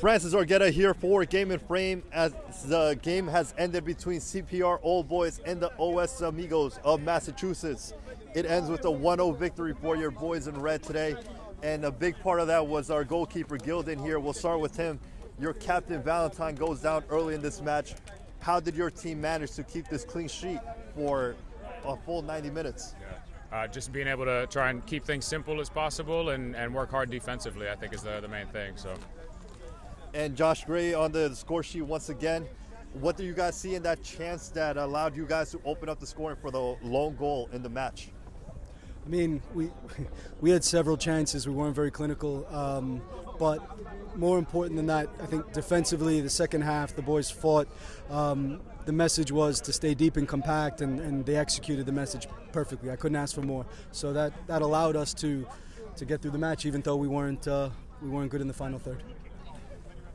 Francis Argueta here for Game & Frame as the game has ended between CPR Old Boys and the OS Amigos of Massachusetts. It ends with a 1-0 victory for your boys in red today, and a big part of that was our goalkeeper Gilden here. We'll start with him. Your captain Valentine goes down early in this match. How did your team manage to keep this clean sheet for a full 90 minutes? Just being able to try and keep things simple as possible and work hard defensively, I think, is the main thing. So. And Josh Gray on the score sheet once again. What do you guys see in that chance that allowed you guys to open up the scoring for the lone goal in the match? I mean, we had several chances. We weren't very clinical, but more important than that, I think defensively, the second half, the boys fought. The message was to stay deep and compact, and they executed the message perfectly. I couldn't ask for more. So that allowed us to get through the match, even though we weren't good in the final third.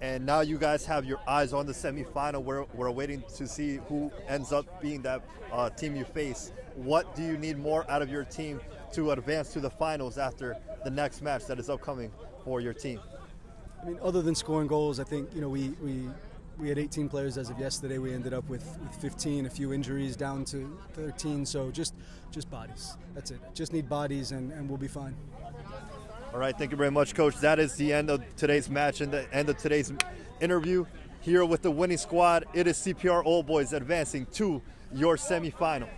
And now you guys have your eyes on the semifinal. We're waiting to see who ends up being that team you face. What do you need more out of your team to advance to the finals after the next match that is upcoming for your team? I mean, other than scoring goals, I think we we had 18 players as of yesterday. We ended up with 15, a few injuries, down to 13. So just bodies. That's it. Just need bodies, and we'll be fine. All right, thank you very much, Coach. That is the end of today's match and the end of today's interview. Here with the winning squad, it is CPR Old Boys advancing to your semifinal.